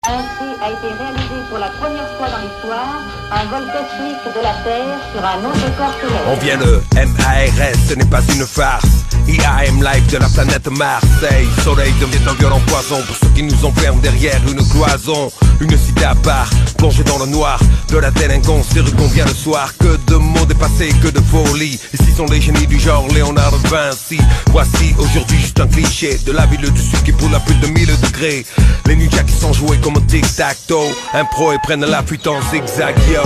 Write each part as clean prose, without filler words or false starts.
Ainsi a été réalisé pour la première fois dans l'histoire un vol cosmique de la Terre sur un autre corps céleste. On vient de MARS, ce n'est pas une farce. IAM Live de la planète Marseille. Soleil devient un violent poison pour ceux qui nous enferment derrière une cloison. Une cité à part, plongée dans le noir de la délinquance, des rues qu'on vient le soir. Que de mots dépassés, que de folie. Ici sont les génies du genre Léonard de Vinci. Voici aujourd'hui juste un cliché de la ville du sud qui brûle à plus de 1000 degrés. Les ninjas qui sont joués comme tic-tac-toe, impro et prennent la fuite en zigzag, yo.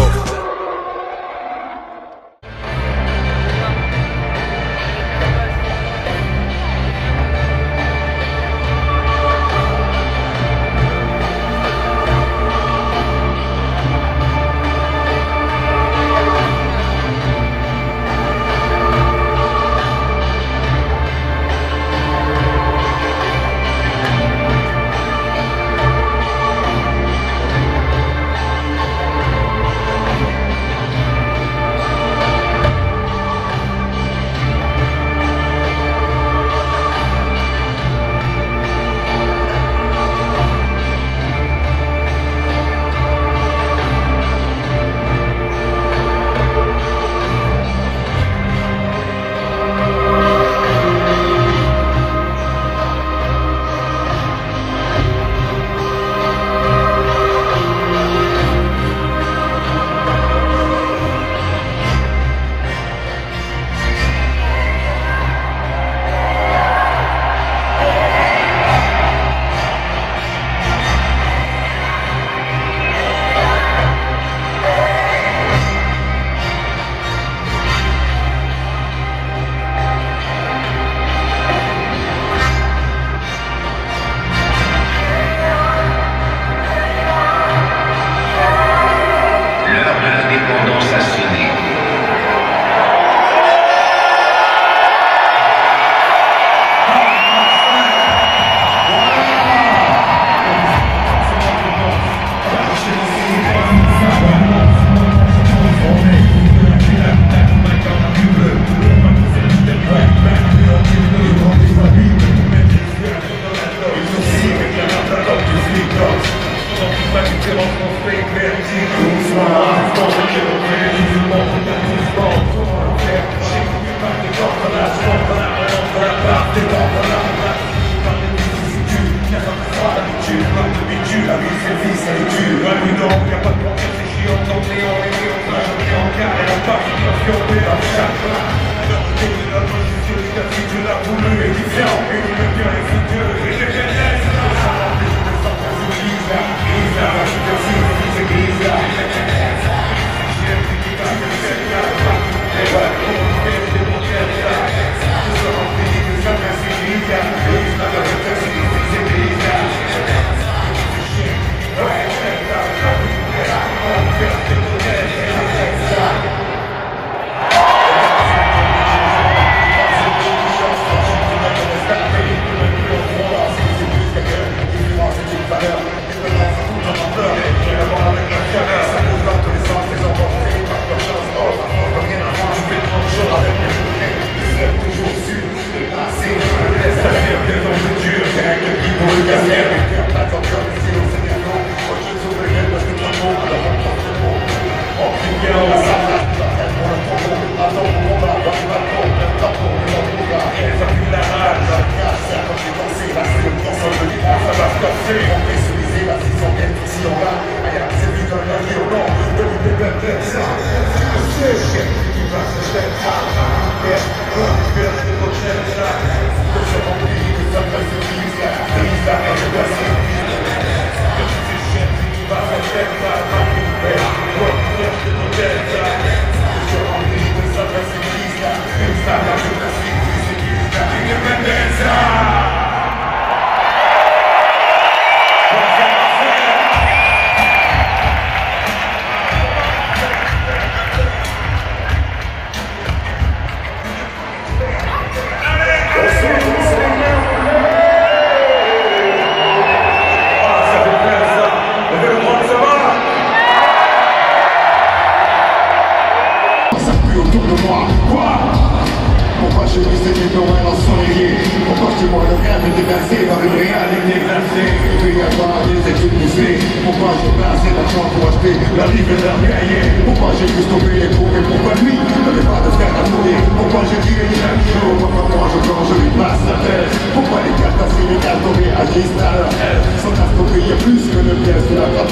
Pourquoi je te vois le rêve déversé dans une réalité glacée? Il peut y avoir des études poussées pourquoi j'ai pas assez d'argent pour acheter la livre et la cahier. Pourquoi j'ai juste tombé les cours et pourquoi lui n'avait pas de frère à nourrir. Pourquoi j'ai tiré chaque jour, pourquoi moi je plonge, je lui passe la tête. Pourquoi les cartes assis, les cartes tombées agissent à leur aide. Sans t'approprier plus que le pièce de la toi.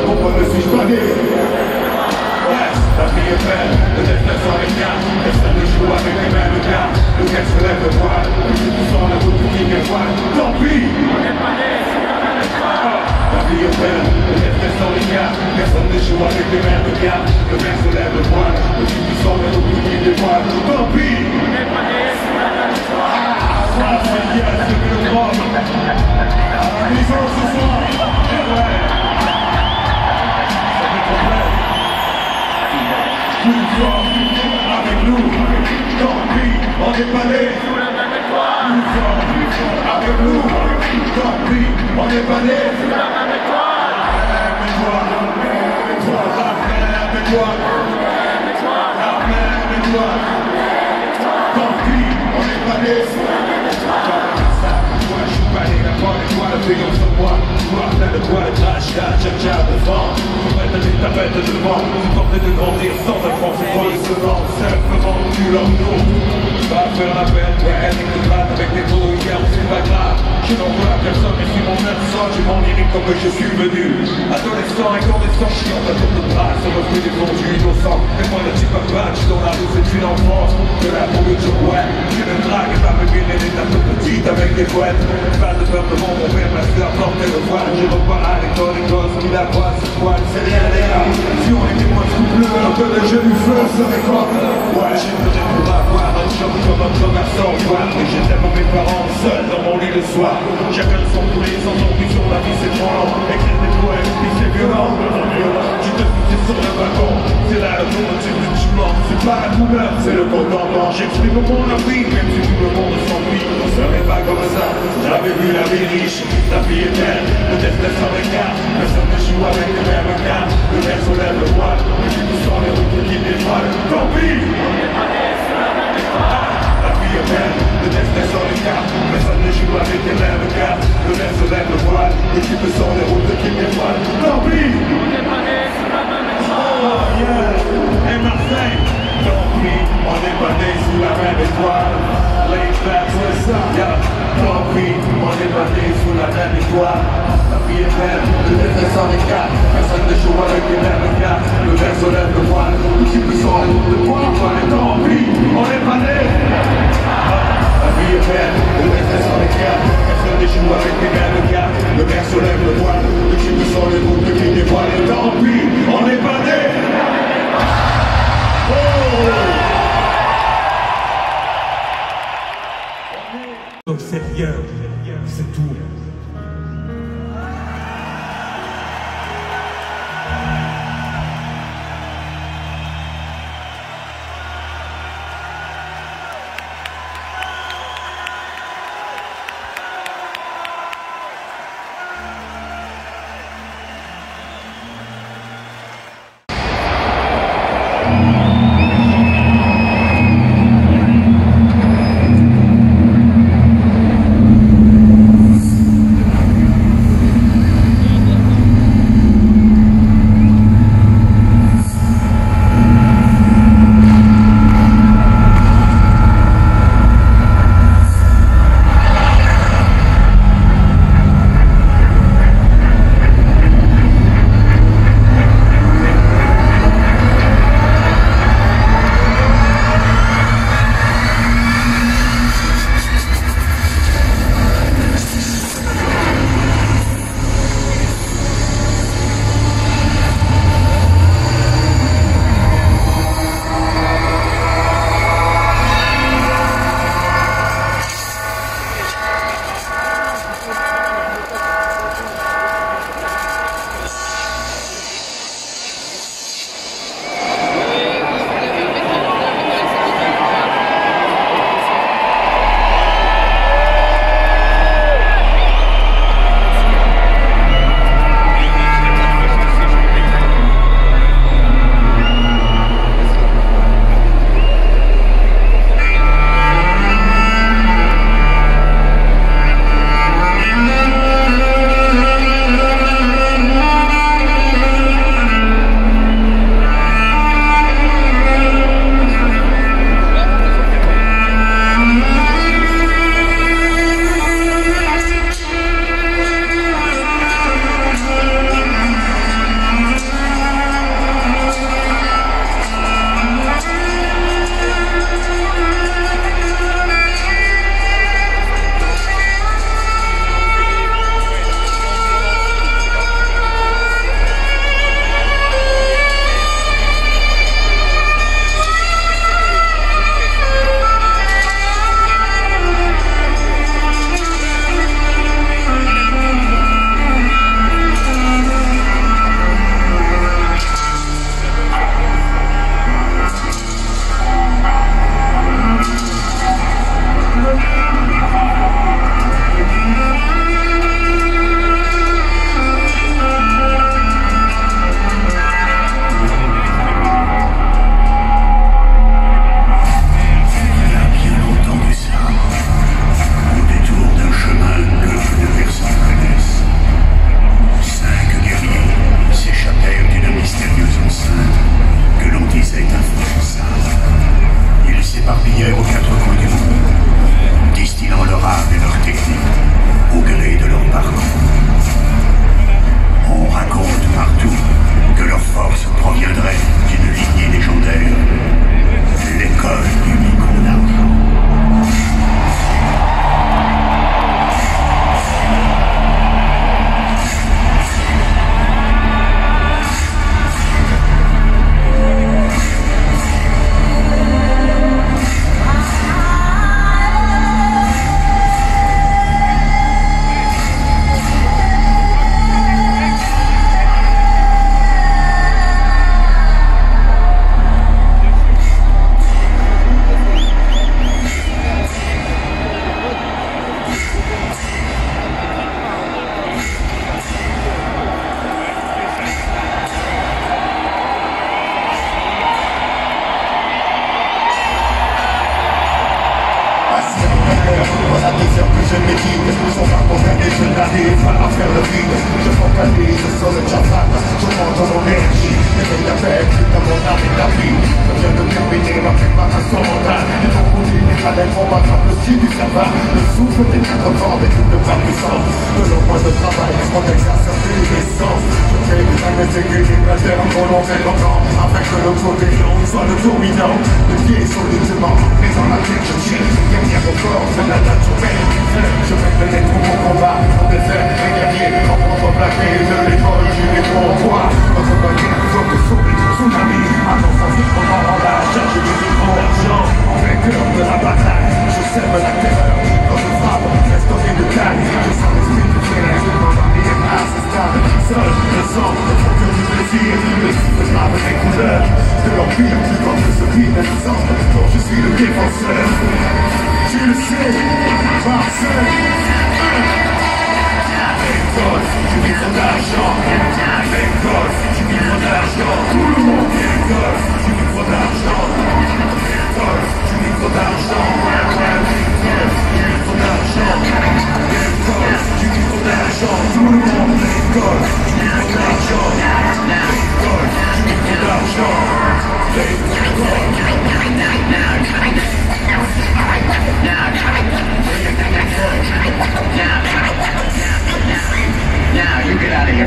Pourquoi ne suis-je pas né? La vie est belle, le destin sans les gars. Personne ne joue avec les mêmes gars. Le texte se lève le voile, les gens sont la route qui est voile. Tant pis, on est pas né, c'est la même histoire. La vie est belle, le destin sans les gars. Personne ne joue avec les mêmes gars. Le texte se lève le voile, les gens sont la route qui est voile. Tant pis, on est pas né, c'est la même histoire. Ça c'est bien, c'est le drôle. À la maison ce soir, et ouais. Avec nous, tant pis, on est pas né. Avec nous, tant pis, on est pas né. Avec toi, tant pis, on est pas né. Moi je suis pas né d'abord et toi le payant sur moi. Toi plein de quoi de trash, tcha devant. Ta bête devant, tu tentais de grandir sans un franc, c'est toi le second, simplement tu leur nous. Va faire la peine, ouais, elle te gratte avec des mots, hier c'est pas grave. Je n'en veux à personne, mais suis mon accent, j'ai mon lyrique comme je suis venu. Adolescent, incandescent, chiant, ta tour de bras, c'est revenu des fondus innocents. Mais moi le type à batch, dans la rue c'est une enfance. De la bourre je ouais, je ne drague et pas me guérir des tas de petites avec des couettes. Pas de peur devant mon père, parce que la porte est le voile. Je repars à l'école, les gosses qui la voient, ce poil, c'est rien les gars. Si on était moins scrupuleux, alors que le jeu du feu serait quoi? Ouais, j'ai peut-être pour avoir un job comme un commerçant, voir. Mais j'étais pour mes parents, seul dans mon lit le soir. Chacun son poulet, sans ambition, la vie c'est trop long. Écrire des poèmes, puis c'est violent. Tu te foutais sur le balcon, c'est là le motif du tuement. C'est pas la couleur, c'est le contentement. J'exprime mon envie, même si tout le monde s'ennuie. On serait pas comme ça, j'avais vu la vie riche. La vie est belle, le destin sans regard. Personne ne joue avec les mêmes gars. Le verre se lève le voile, les gens sont les routes qui dévoilent. Tant pis, on est pas né, c'est la même histoire. La vie est belle, le destin sans regard. Personne ne joue avec les mêmes gars. Le verre se lève le voile, les gens sont les routes qui dévoilent. Tant pis, on est pas né, c'est la même histoire. Oh yeah, et Marseille. Tant pis, on est pas né sous la même étoile. Laid back, c'est ça, yeah. Tant pis, on est pas né sous la même étoile. La vie est belle, le destin sans regard. Personne ne joue avec les mêmes gars. Le verre se lève le voile, les gens sont les routes de poil. Tant pis, on est pas né. La vie est belle, le destin sans regard. Personne ne joue avec les mêmes gars. Le verre se lève le voile, les gens sont les routes qui dévoilent. Tant pis, on est pas né. Donc c'est rien, c'est tout. sur le chazat, je monte dans mon énergie, éveille la paix, dans mon âme et la vie. Je viens de terminer ma préparation mentale. Et donc on dit les cadets vont battre le style du sabbat. Le souffle des 4 vents, des coups de pas puissance. De l'ombre de travail, on exerce plus d'essence. Je fais des années équilibrateurs en volonté longtemps, afin que le côté long soit le dominant. Le pied solidement, mais dans la tête je tire. Dernière aux forces de la nature belle. Je vais mener tout mon combat, mon désert et gagner. En contreplaqué de l'école, j'y vais pour toi. Notre bannière, zone de souris, tsunami. Annonçant vite pendant la charge du micro d'argent. En vainqueur de la bataille, je sème la terreur. Quand je frappe, restaurer de calme. Je sens l'esprit du ciel, ma barrière à ce stade. Seul, je sens le fond du plaisir. Le cycle grave des couleurs de l'empire plus grand que celui d'un sang dont je suis le défenseur. Tu le sais, Marseille. L'école, tu vis trop d'argent. L'école, tu vis trop d'argent. Tout le monde. L'école, tu vis trop d'argent. L'école, tu vis trop d'argent. L'école, tu vis trop d'argent. L'école, tu vis trop d'argent. Tout le monde. L'école, tu vis trop d'argent. L'école, tu vis trop d'argent.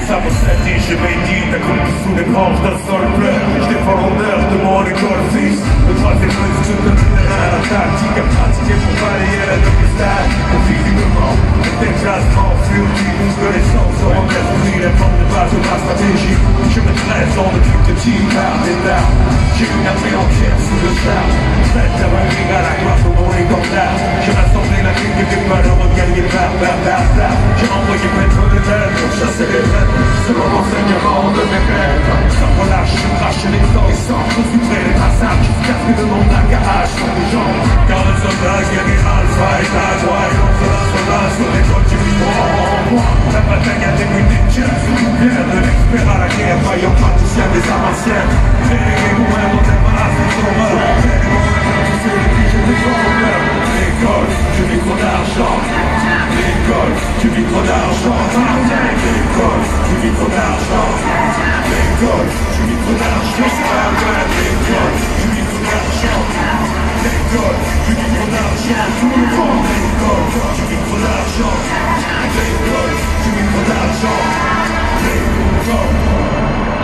Ça me satit, je médite, accroupi sous les branches d'un sol pleur. Je défends l'honneur de mon école fils. Le troisième œil, je te donne la tactique à pratiquer pour balayer la double stade. Au physiquement, le déclassement furtif de l'essence seront détruits, les formes de base de ma stratégie. Je me dresse dans le truc de tigard des dards. J'ai une armée entière sous le char. Prête à venir à la gloire de mon écortard. J'ai rassemblé la ligne des malheureux gagnés par barbare. J'ai envoyé maître de terre pour chasser les rêves. Selon l'enseignement de mes rêves. Sans relâche, je crache les temps et sans consulter les traçages. Jusqu'à ce que de mon agarrage sur les jambes. Car le soldat guerrier alpha est à joie. Et l'on se lance soldat sur l'école du vivant en moi. La bataille a débuté, tiens, bien de l'expert à la guerre, voyant praticien des arts anciennes. Réveillez-vous, un dans tes bras, c'est son rôle. L'école, tu vis trop d'argent. L'école, tu vis trop d'argent. L'école, tu vis trop d'argent. L'école, tu vis trop d'argent. L'école, tu vis trop d'argent. L'école, tu vis trop d'argent. Tout le monde. L'école, tu vis trop d'argent. L'école, tu vis trop d'argent. L'école.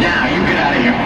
Now you get out of here.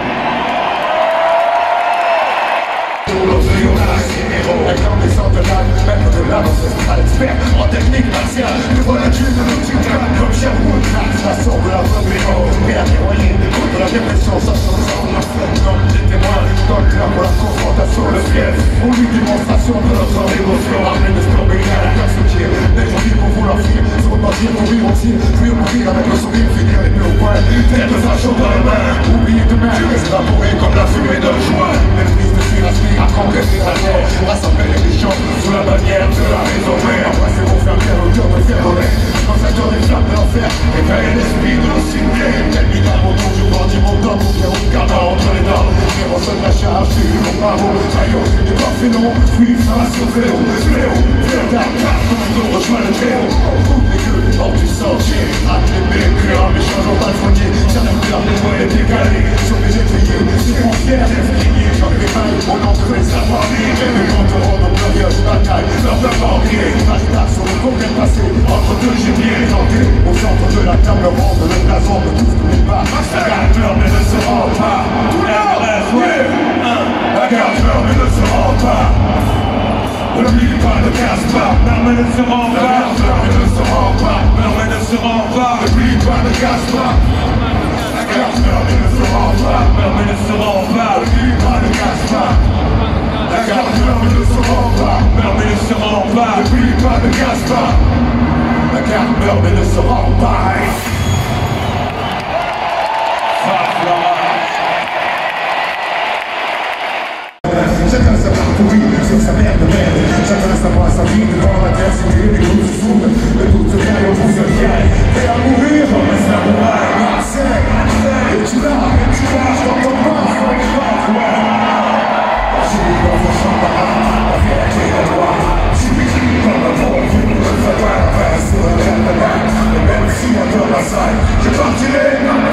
Incandescent de l'âme, maître de l'âme ancestrale, expert en technique martiale. Le voilà Dieu de l'Occitan, comme Sherwood, façon de la rébellion, prêt à témoigner contre la dépression, ça se ressent. Non, des témoins, docteur pour la confrontation, le fiel, pour lui démonstration de notre émotion. Armée de tomber à la classe qui est des gens pour vouloir fuir, se repartir pour vivre aussi, fuir ou mourir avec le sourire, finir les pieds au point, tête de façon dans la main, oublier demain, s'évaporer comme la fumée d'un joint. L'esprit de suivre aspire à conquérir la terre, rassembler les gens sous la bannière de la raison mère. Embrasser vos frères, bien au cœur de faire honneur. Consacrer les flammes de l'enfer, éveiller l'esprit de nos cimetières. Quel minable au tour du bandit, mon temps, mon pierre, mon cabas entre les dents. Les ressons de la charge, du long bravo, taillot, du parfainon, puis face au fléau, fléau, fléau, car, on rejoint le tréau. On coupe les gueux, hors du sentier, rate les bécures, mais changeons pas le foyer. Tiens la couleur des moyens décalés, sur les étriers, c'est mon fier d'être ligné. J'en ai failli, au nom de mes savoirs, les compteront nos glorieuses batailles, leur peuple entier, hashtag sur le congrès passé, entre deux génies tentés, au centre de la table ronde, le blason de tout ce qu'on n'est pas. La garde meurt mais ne se rend pas. La garde meurt mais ne se rend pas. Ne plie pas, ne casse pas. Meurt mais ne se rend pas. La garde meurt mais ne se rend pas. Meurt mais ne se rend pas. Ne plie pas, ne casse pas. La garde meurt mais ne se rend pas. Meurt mais ne se rend pas. Ne plie pas, ne casse pas. La garde meurt mais ne se rend pas. Meurt mais ne se rend pas. Ne plie pas, ne casse pas. La garde meurt mais ne se rend pas. Chacun sa parcourir sur sa mère de merde. Chacun sa voix, sa vie devant la terre. Si tu es des coups se foutent, le doute se caille au bout de vieille. Prêt à mourir, on reste la mouille. Marseille, et tu l'as, je t'entends pas. J'ai eu dans vos chambres, la vérité est la loi. J'ai vécu comme un bon coup, le savoir, la paix sur la terre de main. Et même si on donne la salle, je partirai dans la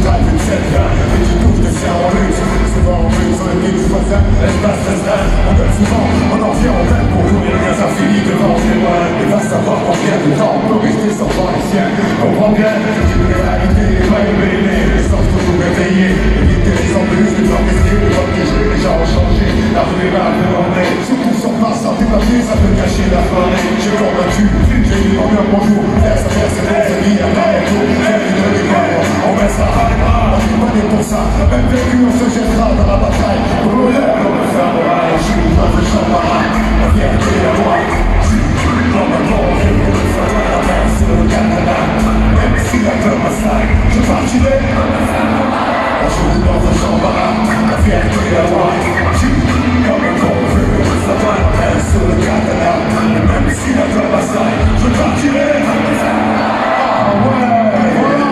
drive une 7 et tu touches de sien en luxe. Souvent en plus sur le nez du voisin, l'espace restreint. On donne souvent, on en vient en peine pour courir les infinis devant tes loin. Et va savoir combien de temps on peut rester sans voir les siens. Comprends bien, une réalité pas éveillée, les sens toujours réveillés. Éviter les embûches, les embêter, les protéger, les gens ont changé. La rue est mal demandée, surtout sur place, sans tes papiers, ça peut cacher la forêt. J'ai combattu, j'ai eu en un bonjour, verse à verse, c'est bon, c'est mis à part et tout. J'ai vu de l'école, on met ça, on est pas né pour ça. Même vécu, on se jettera dans la bataille. Pour l'honneur, on peut faire de mal, je suis dans le champ marin, la fierté à moi. Dans ma mort, je veux savoir la mer sur le Canada. Même si la peur m'assaille, je partirai. On joue dans un champ marin, la fierté à moi. Comme un bon, je veux savoir la mer sur le Canada. Même si la peur m'assaille, je partirai. Ah ouais, voilà.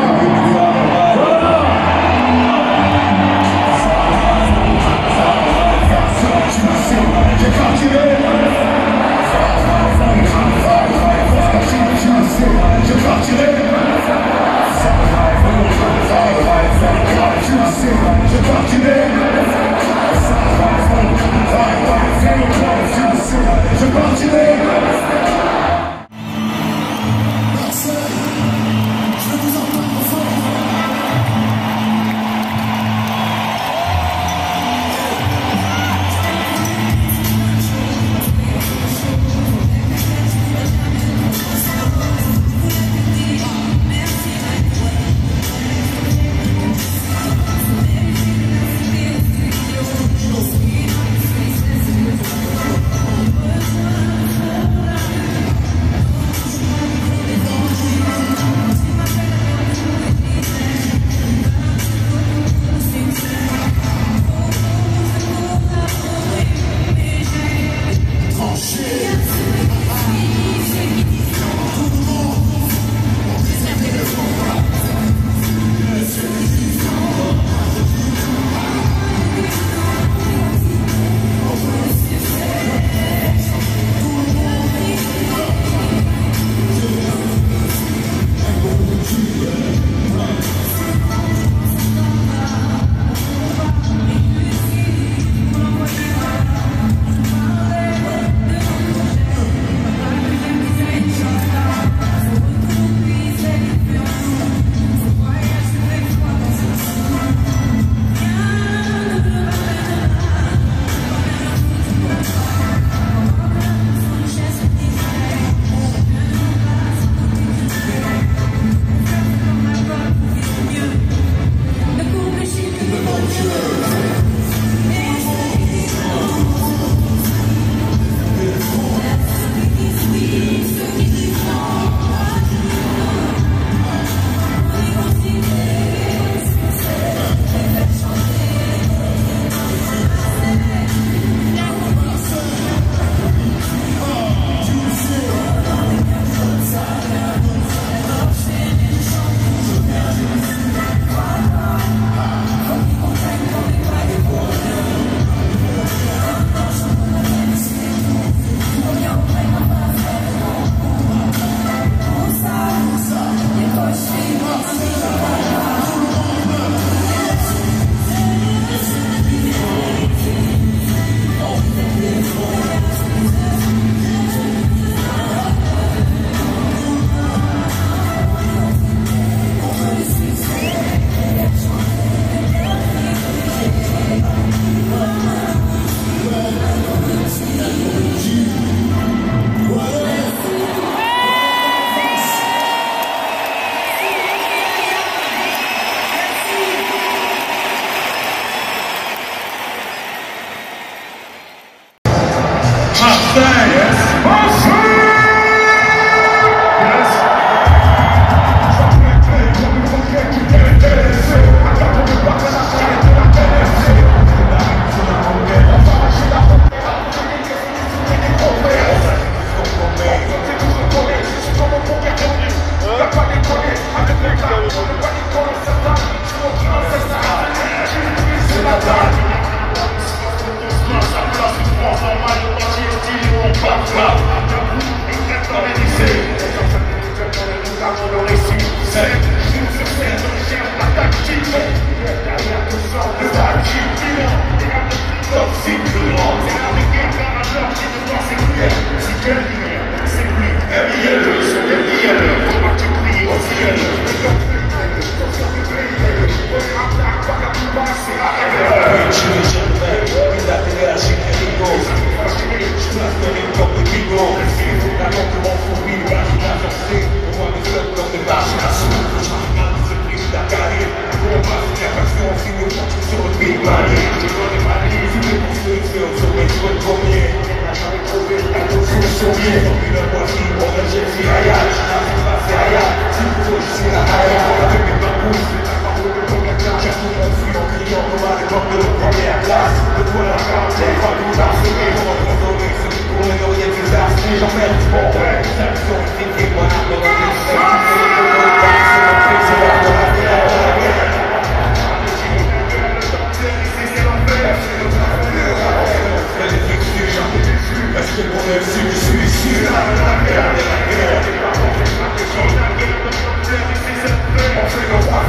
J'ai partirai. Je partirai. Je partirai. Je partirai.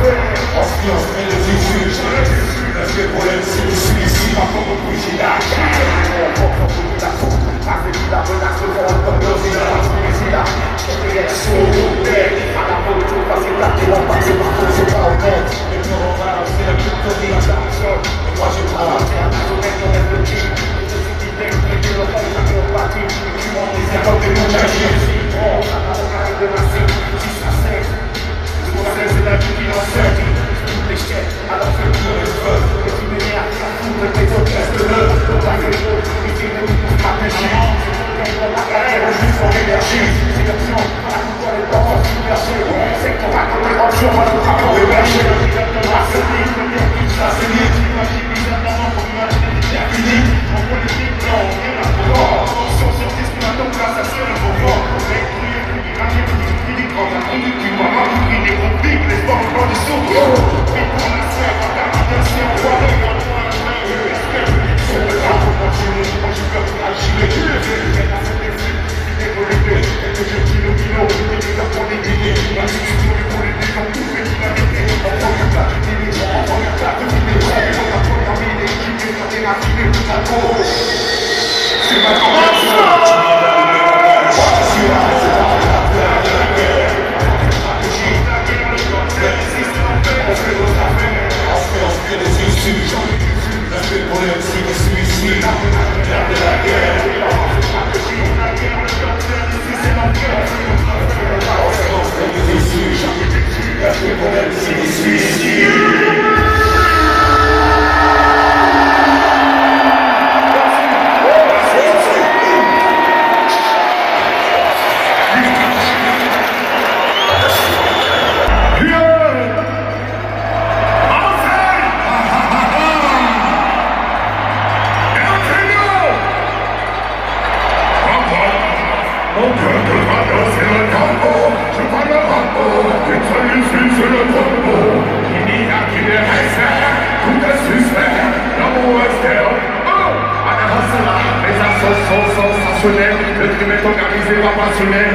On se met les issues. Le problème c'est le suicide. Pas pour beaucoup j'ai la guerre. On porte beaucoup la faute. Avec la menace de voir comme le village. C'est là. Je vais être sur le bec. À la photo, parce que là, tu vas passer par contre, c'est pas honnête. Les neurones, c'est la victoire de la zone. Et moi, j'ai pas la terre. Je vais mettre le petit. Je suis qui t'aime, mais tu le fais, ça fait partie. Tu m'en dis, c'est comme des mondes à chier. Oh, on arrête de masser. 6 à 7. C'est la vie qui en sert. Les chèques, alors que tu le veux. Et tu m'énerves, ça fout le pétrole, reste-le. Pour ta gueule, et tu ne peux pas pêcher. La galère, juste pour l'énergie. C'est l'option, à la coupe les parents, submergés. C'est qu'on va comme les options, on va nous travailler au marché. La solide, la solide. Imagine bizarrement pour imaginer des terres finies. En politique, non, on est là pour voir. Si on sortit ce qu'on attend, là, ça serait pour voir. Mais imagine des trucs physiques, quand on a conduit, tu vois, pas tout les conflits, les sports, les bandes, les sauts. Mais pour la sphère, on a un si on voit les gars, on a un respect. C'est le temps pour continuer, moi j'ai peur d'agir. Le crime est organisé par passionnel.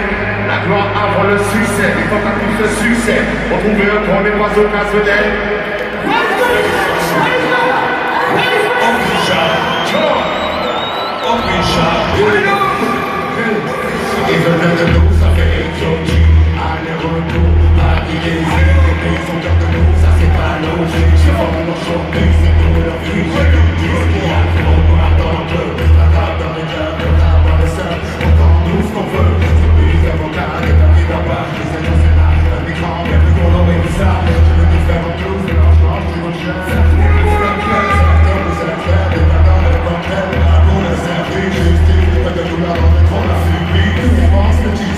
La gloire avant le succès, les tentatives de succès. Retrouver un tour n'est pas occasionnel. Ils veulent de nous, ça fait exotique. Aller-retour, pas d'idées. Les pays sont peur de nous, ça c'est pas logique. Je vends leur shopping, c'est pour leur vie. Qu'est-ce qu'il y a trop noir dans le bleu? La rap dans les cœurs, le rap dans le sol. On prend tout ce qu'on veut. C'est plus les avocats, les papiers d'abord. Les internationales, les grands, les plus colorés, tout ça. Je veux tout faire en tout, c'est l'argent, c'est mon chien. C'est la claire, c'est la claire, les tatans, les banquettes. Pour le service, justice, pas de douleur, on la subit. Tout le monde se dit.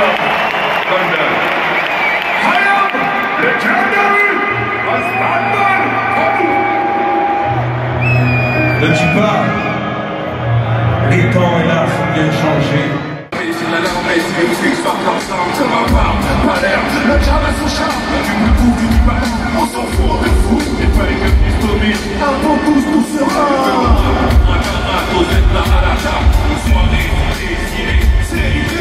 London. London. I am legendary as Batman. Ne dis pas, les temps et l'art sont bien changés. C'est la l'armée, c'est une fixe, sortent ensemble comme un bar. Pas l'air, le diable a son charme. Tu me trouves que tu parles, on s'en fout de fou. Et pas les gueules qui se dominent. Avant tous, tout sera. Un camarade, aux êtes là à la table. Une soirée, désirée, c'est l'idée.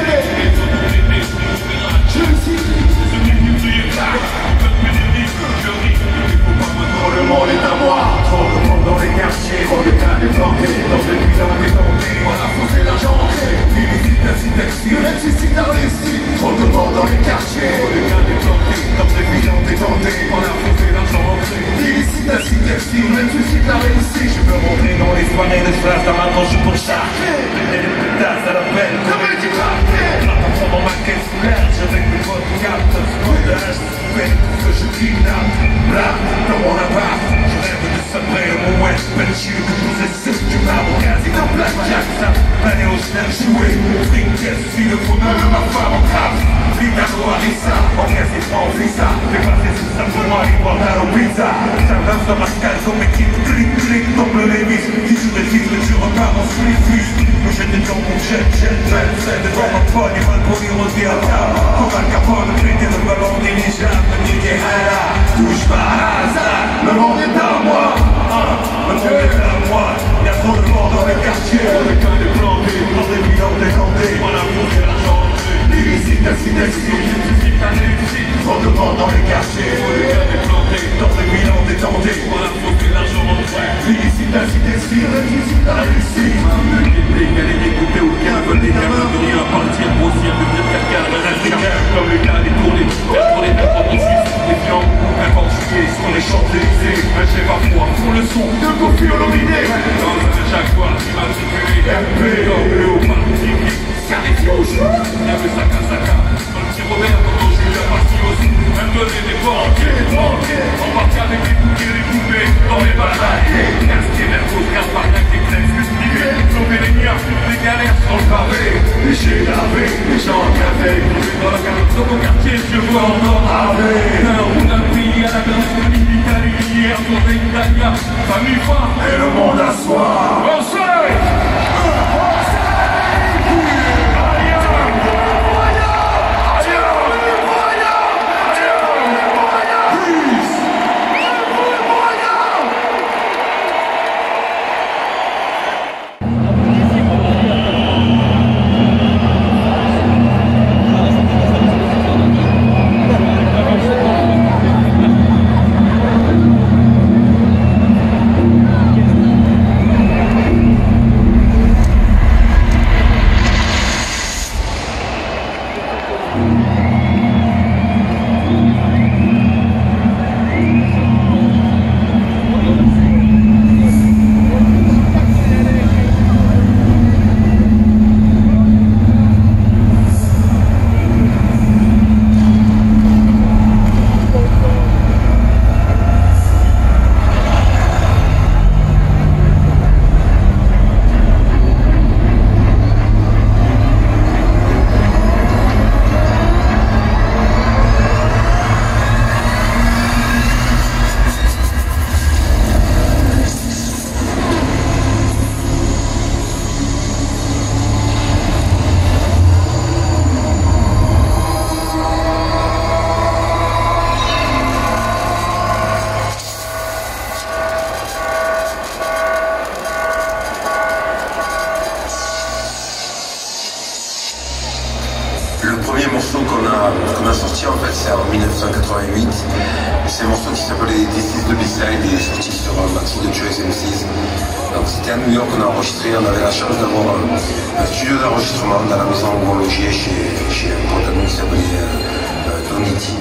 Je le cite, c'est ce qui nous dit là. Ils peuvent me dire, je ris. Il faut pas maintenant, le monde est à moi. Trop de monde dans les quartiers, trop de cas déplantés. Dans des bilans détentés, on a faussé l'argent. L'existence d'un récit, trop de morts dans les quartiers, trop de cas déplantés, dans des bilans détentés, on a faussé l'argent rentré. Illicite, acide, textile, même suicide la réussite. Je peux rentrer dans les soirées de phrases dans ma manche pour charger. Les pétasses à la peine, comme elle dit parquet. Attention dans ma caisse verte, avec mes potes captes. Scottage, peine pour que je kidnappe. Là, dans mon appart, je rêve de sabrer mon West Benchil. Que je vous ai su du marbre, quasi dans Blackjack. Ça, aller au snap jouer. Fric, si le bonheur de ma femme en crabe. Vitalo Arissa, en caisse et en visa. Fais passer sous ça pour moi, immortal au pizza. Ça danse dans ma scale comme équipe, clic, clic, tombe les vis. Si je réfise, tu repars en spliff. Me jette dans mon jet, c'est devant ma pogne, il va le poli rosé à table. Comme un Capone, prêter le ballon dirigeable, me dit que touche pas à hasard. Le monde est à moi, le monde est à moi. Y'a trop de morts dans les quartiers, trop de cas déplantés, dans des bilans décantés. On a foutu l'argent rentré. Illicite, acide, textile, trop de morts dans les quartiers, trop de cas déplantés, dans des bilans décantés. On a foutu l'argent rentré. Illicite, acide, textile, illicite, la réussite. Elle est dégoûtée au cas, veulent des gamins venir à partir, grossir, devenir quelqu'un de africain. Comme le gars des tournées, faire tourner des provinces, des fiants, importunés sur les Champs-Élysées. Un chef à froid pour le son de Kofi Olomide. Dans un Jaguar immatriculé, MP, Léopard, Tiki, Scarifouche, Yave Saka Saka, un petit Robert, Toto Julia Pastios, même donner des banquiers, en partie avec les bouquets, les poupées, dans les batailles. Casqué, Mercos, Carpagnac, des crèves, cultivées, sauver les miens, les galères sur le pavé, les chais lavé, les gens en café, dans la carte, dans mon quartier, je vois encore armé. Un roule à pays à la danse de l'Italie, hier, pour l'Italia, famille phare, et le monde à soi. qu'on a sorti en fait, c'est en 1988. C'est un morceau qui s'appelait This is the B-Side, il est sorti sur un maxi de Choice MCs. Donc c'était à New York qu'on a enregistré, on avait la chance d'avoir un studio d'enregistrement dans la maison où on logeait chez un pote à nous qui s'appelait Donity.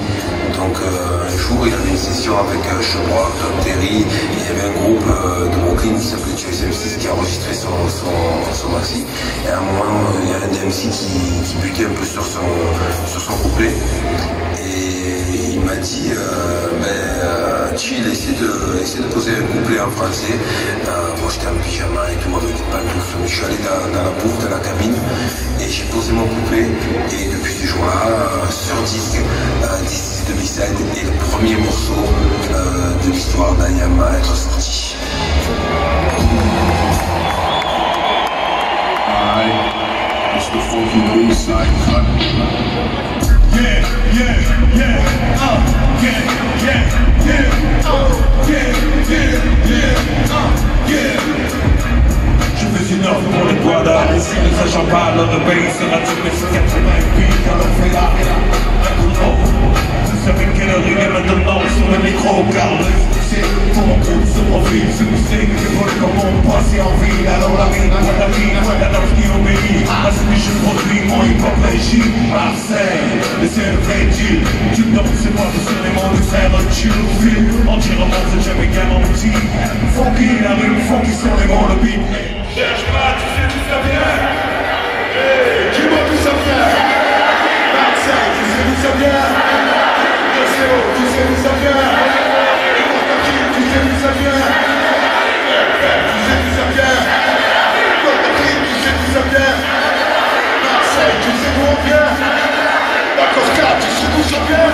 Donc un jour il avait une session avec Chebrock, Tom Terry, il y avait un groupe de Brooklyn qui s'appelait Choice MCs qui a enregistré son maxi. Et à un moment il y a un des MC qui butait un peu sur son couplet. Et il m'a dit chill, essaie de poser un couplet en français. Moi j'étais en pyjama et tout avec pas tout. Je suis allé dans la bouffe, dans la cabine et j'ai posé mon couplet et depuis ce jour fois sur disque. This is the B-side est le premier morceau de l'histoire d'Ayam à être sorti. It's the funky B-side cut. Yeah, yeah, yeah, Je fais une offre pour les quadas, ne sachant pas leur pays sera-t-il mais c'est 80 pieds quand on fait la vous savez quelle heure il est maintenant sur le micro car le succès pour mon groupe se profile. Succès que je vole comme mon passé en ville. Alors la vie, la danse qui obéit à ce que je produis, mon hip-hop régit. Marseille, mais c'est le vrai deal. Tu me donnes, c'est moi tout sur les mots de faire un chill film. Entièrement, c'est jamais garanti. Funky, la rue, funky sur les mots, le beat. Cherche pas, tu sais d'où ça vient. Hey, dis-moi d'où ça vient. Marseille, tu sais d'où ça vient. Tu sais d'où ça vient. Tu sais d'où ça vient. Tu sais d'où ça vient. Tu sais d'où ça vient. Marseille, tu sais d'où on vient. La Cosca, tu sais d'où ça vient.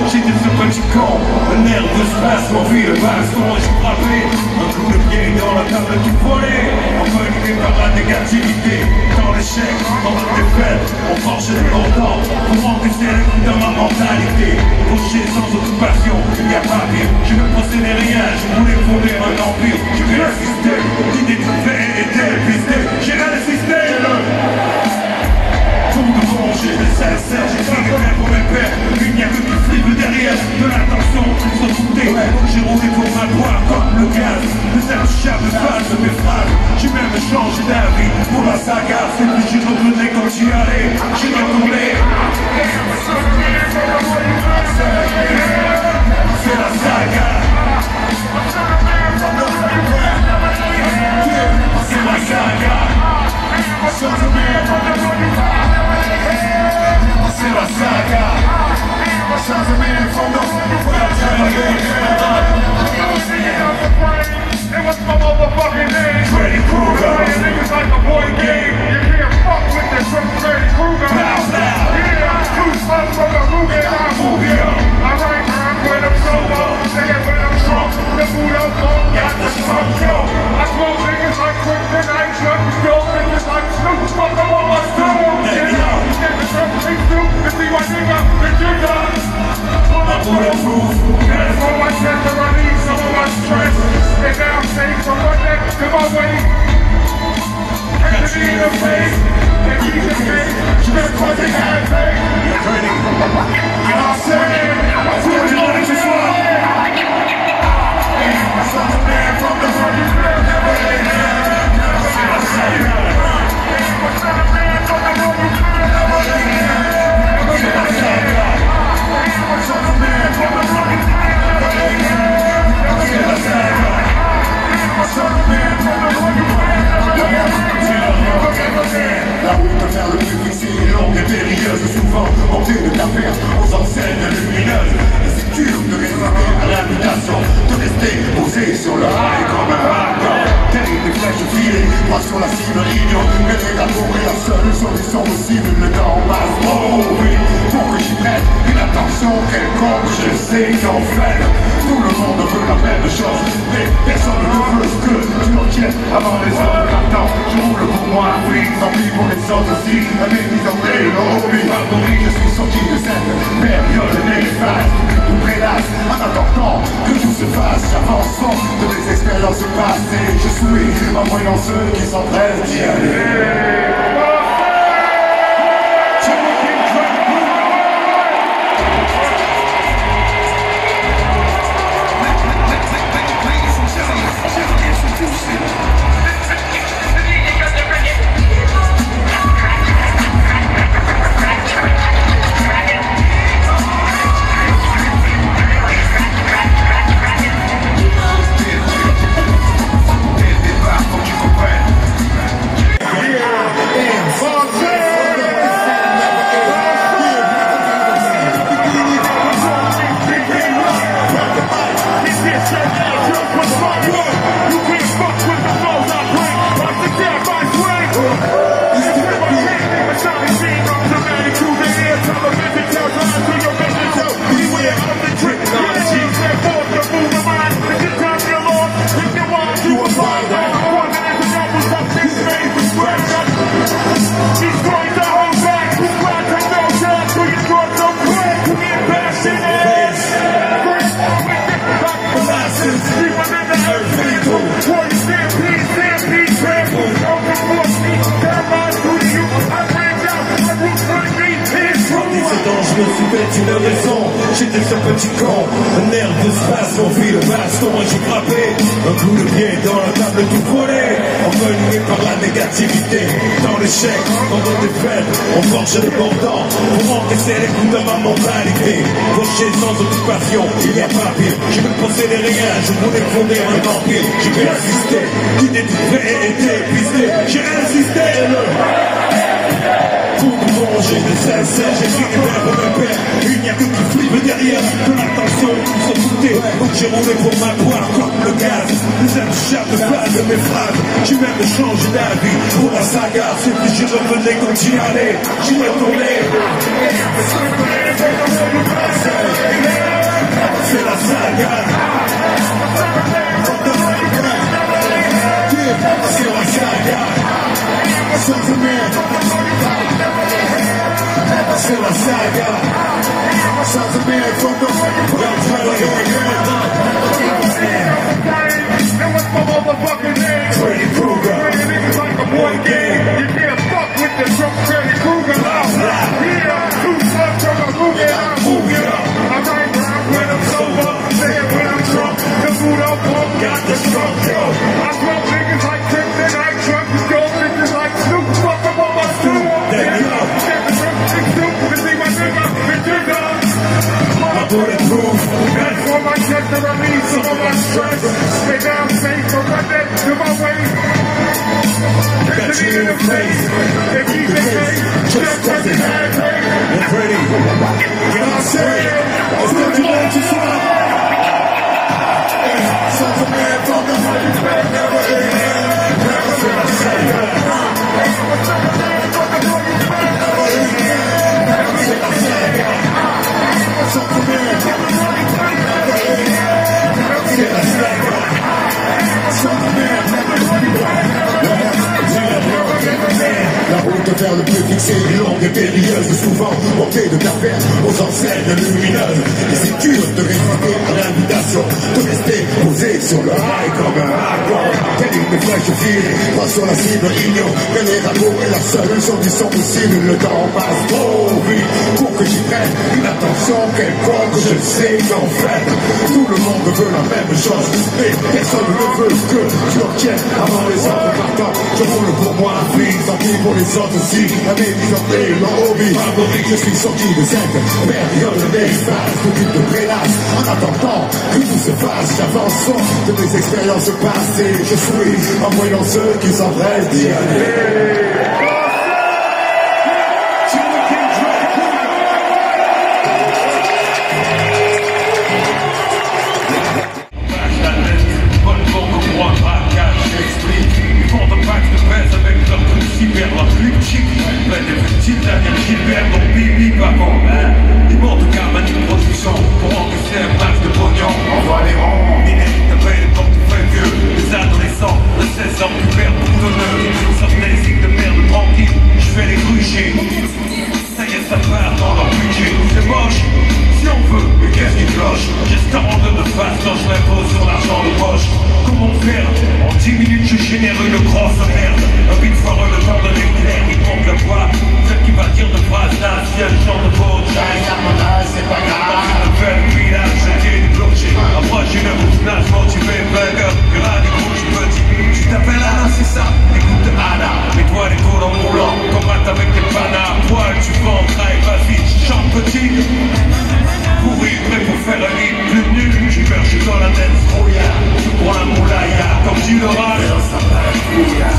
J'étais ce petit con, un air de space, mon vie, le baston, j'ai frappé un coup de pied dans la table qui volait, envenimé par la négativité. Dans l'échec, dans la défaite, on forgeait les longtemps pour encaisser les coups dans ma mentalité. Fauché sans occupation, il n'y a pas pire. Je ne possédais rien, je voulais fonder un empire. J'ai résisté, l'idée de faire était pistée. J'ai résisté, pour de venger les sincères, j'ai fait des pour mes pères. Il n'y a que qui flippe derrière de l'attention, ils sont foutés. J'ai roulé pour ma gloire comme le gaz. Les intouchables faces de mes phrases. J'ai même changé d'avis pour la saga. C'est plus j'ai retourné quand j'y allais. J'ai retourné. C'est la saga. C'est la saga. C'est la saga. Sounds of man from the it was my motherfucking name. Freddy Krueger. Niggas like a boy game. You can't fuck with this from Freddy Krueger. Yeah, two slugs from the movie and I move you. I write rhymes when I'm sober. Say it when I'm drunk. The mood I'm on, got the smoke show. I smoke niggas like kryptonite. Shut the door, niggas like Snoop. Fuck them on my stone. Niggas from P2. You see my nigga, the jigger. I'm bulletproof. And so I said to release some of my stress. And now I'm safe from my neck to my waist. And to be in the face. And be the face. Just cause it had faith. You're training. You know what I'm saying? I'm doing it like this one. I'm such a man from the fucking world. La route peut faire le plus difficile, longue et périlleuse, souvent montée de l'affaire aux enseignes lumineuses. Et c'est dur de résister à l'invitation, de rester posé sur le rail comme un wagon. Terrible flèche flèches filées, pas sur la cible, ignore. Elle est la pour et la seule solution possible. Le temps passe trop vite pour que j'y prenne une attention quelconque. Je sais qu'en fait, tout le monde veut la même chose, mais personne ne veut que tu l'obtiennes avant les autres. Attends, je roule pour moi, oui, tant pis pour les autres aussi. Mais ils ont pris le hobby. Favori, je suis sorti de cette période néfaste. Tout prélasse en attendant que tout se fasse. J'avance de mes expériences passées. Je suis en voyant ceux qui s'entraînent d'y aller. Je me suis fait une raison, j'étais ce petit con, un nerf de space, mon fil de baston, et j'ai frappé un coup de pied dans la table tout volé, envenimé par la négativité, dans l'échec, dans nos défaites, on forge des mordants, pour encaisser les coups de ma mentalité, fauché sans occupation, il n'y a pas pire, j'ai même possédé rien, je voulais fonder un empire, j'ai persisté, quitté tout prêt et été épuisé, j'ai insisté, pour manger des sincères, j'écris des vers pour mon père. Il n'y a que qui flippe derrière, de l'attention, ils sont foutés. Donc j'ai roulé pour ma boire comme le gaz. Les intouchables phrases de mes phrases. J'ai même changé d'avis pour la saga. C'est que j'y revenais quand j'y allais. J'y retournais. C'est la saga. C'est la saga. C'est la saga. Sons of man from the Freddy Krueger. Niggas like a boy game. You can't fuck with the drunk Freddy Krueger. Yeah, two slugs from a movie. I'm right round when I'm sober. Say it when I'm drunk. The food up pump got the strong yo. I smoke niggas like Tim and I drunk. Yo, niggas like Snoop. Fuck up on my stool. Bulletproof. That's for my chest to release some of my stress. Stay down safe from my neck to my waist. Got you in the face. They keep it safe. Just cause it had pain. It's ready. You know what I'm saying? It's not too late to stop. Sons of man from the honey bag. Never end. Never say I say that. Sons of man from the honey bag. Never end. Never say I say that. Sons of man, la route vers le plus fixé, longue et périlleuse, souvent montée de caverne aux enseignes lumineuses. Et c'est dur de résister à l'invitation, de rester posé sur le rail comme un wagon. Telle une flèche filée, pas sur la cible, ignore que les ragots est la seule solution possible. Le temps passe trop vite pour que j'y prenne une attention quelconque. Je sais qu'en fait, tout le monde veut la même chose, mais personne ne veut que je l'obtienne avant les autres partant. Je roule pour moi, oui, tant pis pour les autres aussi. La médisante et leur hobby favori, je suis sorti de cette période néfaste où tu te prélasses en attendant que tout se fasse. J'avance de mes expériences passées. Je suis en voyant ceux qui s'empressent d'y aller. clichés. Ça y est, ça part dans leur budget. C'est moche, si on veut, mais qu'est-ce qui cloche? J'ai ce talent de face quand je l'impose sur l'argent de poche. Comment faire? En 10 minutes, je génère une grosse merde. Un beat foireux, le temps de l'éclair, il compte la voix. Celle qui va dire de phrases là, si elle chante de beau jazz. C'est pas grave. Je fais le village, j'ai débloqué. Approche une nage motivée, burger, gras, des couches petits. Tu t'appelles Anna, c'est ça? Écoute Anna, mets-toi les côtes en moulant. Combatte avec tes panas, poil, tu vends, traille, vas-y, chante petit. Pour rire, mais pour faire un hit plus nul. Tu perds dans la tête, rouillard. Tu prends la moulaya, comme tu l'auras.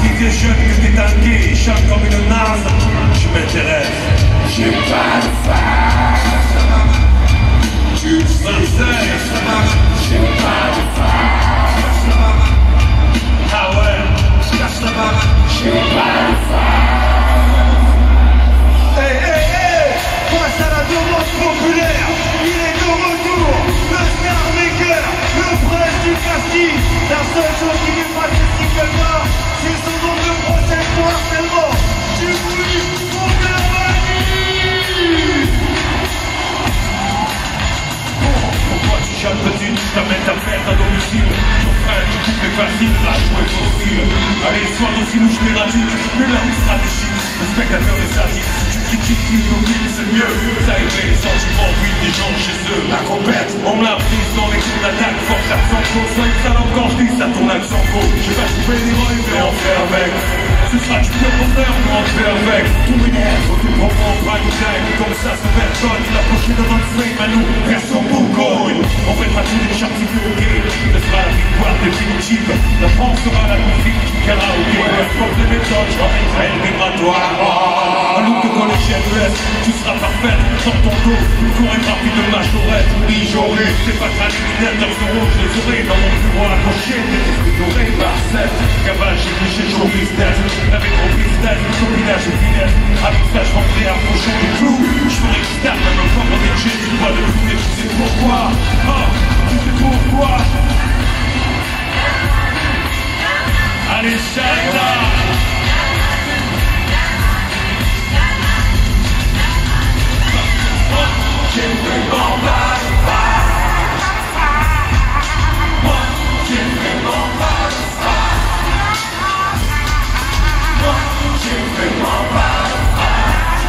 Si t'es jeune, que t'es tangué, chante comme une naze. Je m'intéresse. J'ai pas de face. Tu le sais. J'ai pas de face. Ah ouais. J'ai pas de face. Hey, hey, hey! Face à la demande populaire, il est de retour, le star maker, le prince du casting. La seule chose qui n'est pas quelque part, c'est son nombre de procès pour harcèlement. Du bruit pour Germanie. Pourquoi tu chantes petit, tu t'amènes ta perte à domicile? Ton frère, tu coupes les facile, la jouer facile. Allez, sois aussi louche mératique, mais là où stratégique, le spectateur est sadique. C'est mieux, ça éveille les sentiments vides des gens chez eux. La compète, on me l'a prise dans les coups d'attaque, force accent faux, sois excellent quand je dis ça tourne accent faux. Je vais couper les rôles, mais en faire avec. Ce sera du peu pour faire, mais en faire avec. Tout m'énerve, tout reprend pas du time. Comme ça, c'est personne, il a approché de notre flame à nous, personne pour cogne. On fêtera tous les chartiers bloqués, ce sera la victoire définitive. La France sera la musique du karaoké. Comme les méthodes, elle migratoire. Un look de collégienne US, tu seras parfaite. Dans ton dos, une chorégraphie de majorette. Oui, j'aurai, c'est pas très criminel, dans ce rôle, je les aurai dans mon bureau à cocher. Des dorés par 7, gavage, j'ai cliché, chaud, business. Avec mon business, copinage et finesse. Avec ça, je vendrai un prochain du clou. Je ferai que start, même un corps avec j'ai du pas de tout, et tu sais pourquoi. Oh, tu sais pourquoi. Allez, China! J'ai vraiment pas de face. Moi, j'ai vraiment pas de face. Moi, j'ai vraiment pas de face.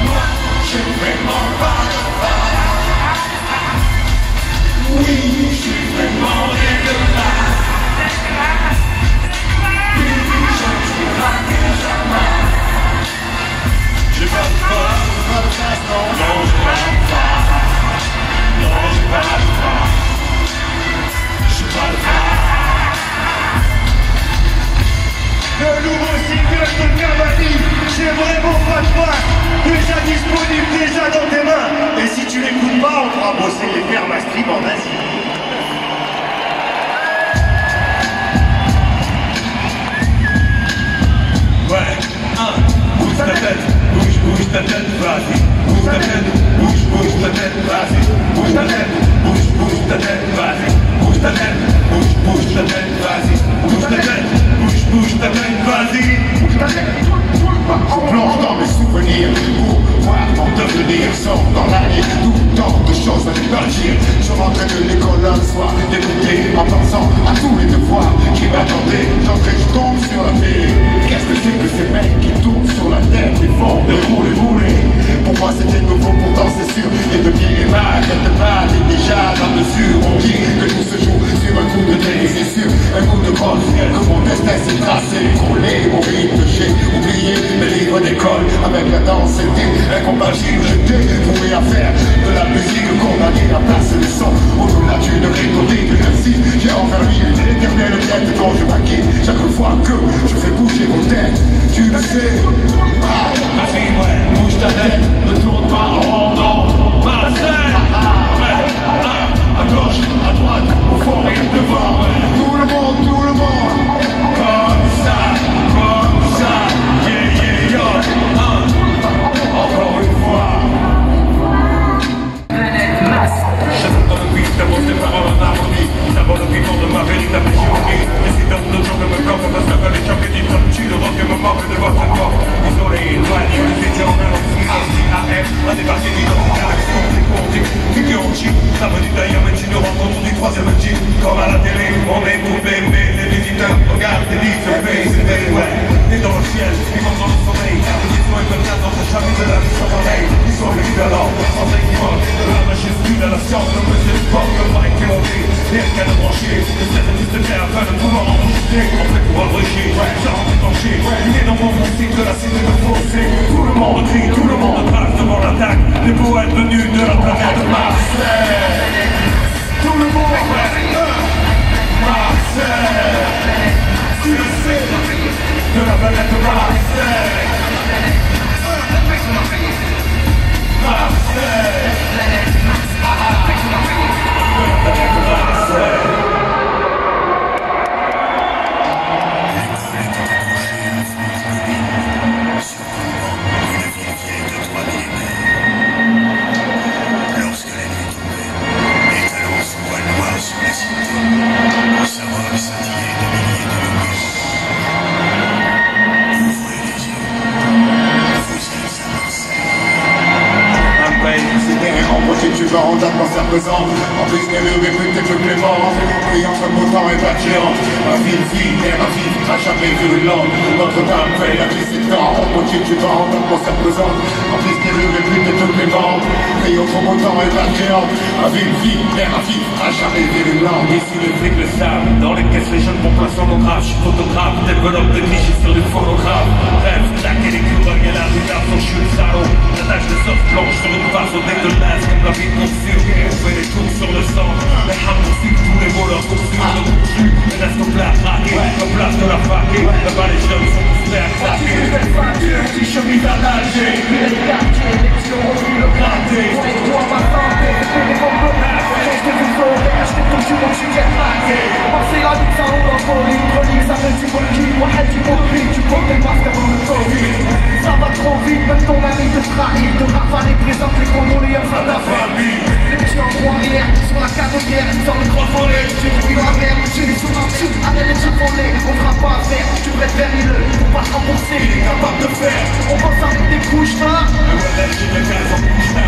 Moi, j'ai vraiment pas de face. Oui, j'ai vraiment dégueulasse. Oui, je suis raté jamais. J'ai pas de face. Non, j'ai pas de face. Non, j'ai pas de face. J'ai pas de face. Le nouveau single de Germanie, j'ai vraiment pas de face. Déjà disponible, déjà dans tes mains. Et si tu l'écoutes pas, on pourra bosser les permastrip en Asie. Ouais, bouge ta tête, bouge ta tête, vas-y. Bouge ta tête, bouge ta tête, vas-y. Bouge ta tête, bouge ta tête, vas-y. Bouge ta tête, bouge ta tête, vas-y. Bouge ta tête, bouge ta tête, vas-y. Bouge ta tête. Je plonge dans mes souvenirs pour voir mon devenir. Sors dans l'année tout tant de choses à départir. Je rentrais de l'école un soir, dégoûté en pensant à tous les devoirs qui m'attendaient. J'entrais, je tombe sur la télé. Qu'est-ce que c'est que ces mecs qui tournent sur la tête et font de rouler. Pour moi c'était nouveau, pourtant c'est sûr. Et de pied et mal, quelque part et déjà la mesure. On dit que tout se joue sur un coup de nez, c'est sûr. Un coup de crosse, que mon destin s'est tracé. Collé au rythme, j'ai oublié mes livres d'école. Avec la danse, c'était incompatible. J'étais voué à faire de la musique, condamné à placer le son au-delà d'une rhétorique. Ainsi, j'ai envers lui l'éternelle quête dont je m'inquiète chaque fois que je fais bouger vos têtes. Tu le sais. Vas-y, ouais, bouge ta tête, ne tourne pas en rondant. Marseille, ouais, à gauche, à droite, au fond et devant. Tout le monde, tout le monde. Comme ça, yeah, yeah, yo. Encore une fois. Chasse dans le vide, t'avance des paroles en harmonie. D'abord le vivant de ma véritable géométrie. Décidant de gens de me coffre, parce que les gens qui disent comme tu le rock et me manque de votre corps. Un débarqué qui dans une galaxie compté, figure-t-il. La venue d'ailleurs est une rencontre du troisième type. Comme à la télé, on est courbé, mais les visiteurs regardent et disent c'est vrai, ouais. Et dans le ciel, et comme dans le soleil, ils sont éclatés dans ce chapitre de la vie sans pareil. Ils sont équivalents, sans équivoque. De la majuscule à la science, le monsieur sport, le mic est monté. Et le canne branché, le service de terre afin de pouvoir enregistrer. En fait, pour abréger, ça rend déclenché. Il est dans mon cycle de la cité de Fossé. Tout le monde crie, tout le monde trace devant l'attaque. Les poètes venus de la planète Marseille. Tout le monde Marseille. Tu le sais, de la planète Marseille. Marseille. Tu vas en atmosphère pesante. En plus les rues réputées plus clémentes, criant comme beau temps et pas de géante. Ma ville vide, et ma vie n'a jamais vu une langue. Notre-Dame fait la vie c'est temps. On continue, tu vas en atmosphère pesante. En plus les rues réputées plus clémentes, criant comme beau temps et pas de géante. Ma ville vide, et ma vie n'a jamais vu une langue. Ici les flics le savent, dans les caisses les jeunes font place sonographe. Je suis photographe, développe des clichés sur du phonographe. Rêve, claquer les coups, et la rue son chute salaud. L'attache de soft blanche sur une face au dégueulasse comme la vie conçue. On fait des tours sur le sang, les hams poursuivent tous les voleurs poursuivent le poursu. Les restes au plat raqués, la place de la fac. Là-bas les jeunes sont tous prêts à claquer. Petit chemise à nager, les quartiers, les ont revu le gratter. Pour les trois ma santé, c'est des bons bonheurs. Je vous sauver, acheter ton jus, mon jus est raqué. Passer la vie, ça roule en folie. Chronique, ça fait du bon kill, ouais, tu m'oublies, tu prends tes masques avant le Covid. Ça va trop vite, même ton ami te trahit. De rafale et présente les condoléances à ta famille. Les petits en droit arrière, sur la canonnière, dans le grand volet. J'ai vu la merde, j'ai les sous en dessous, avec les sous volés. On fera pas affaire, tu préfères le pour pas te rembourser, il est capable de faire. On pense avec des couches là. Le relève j'ai des gaz en couche là.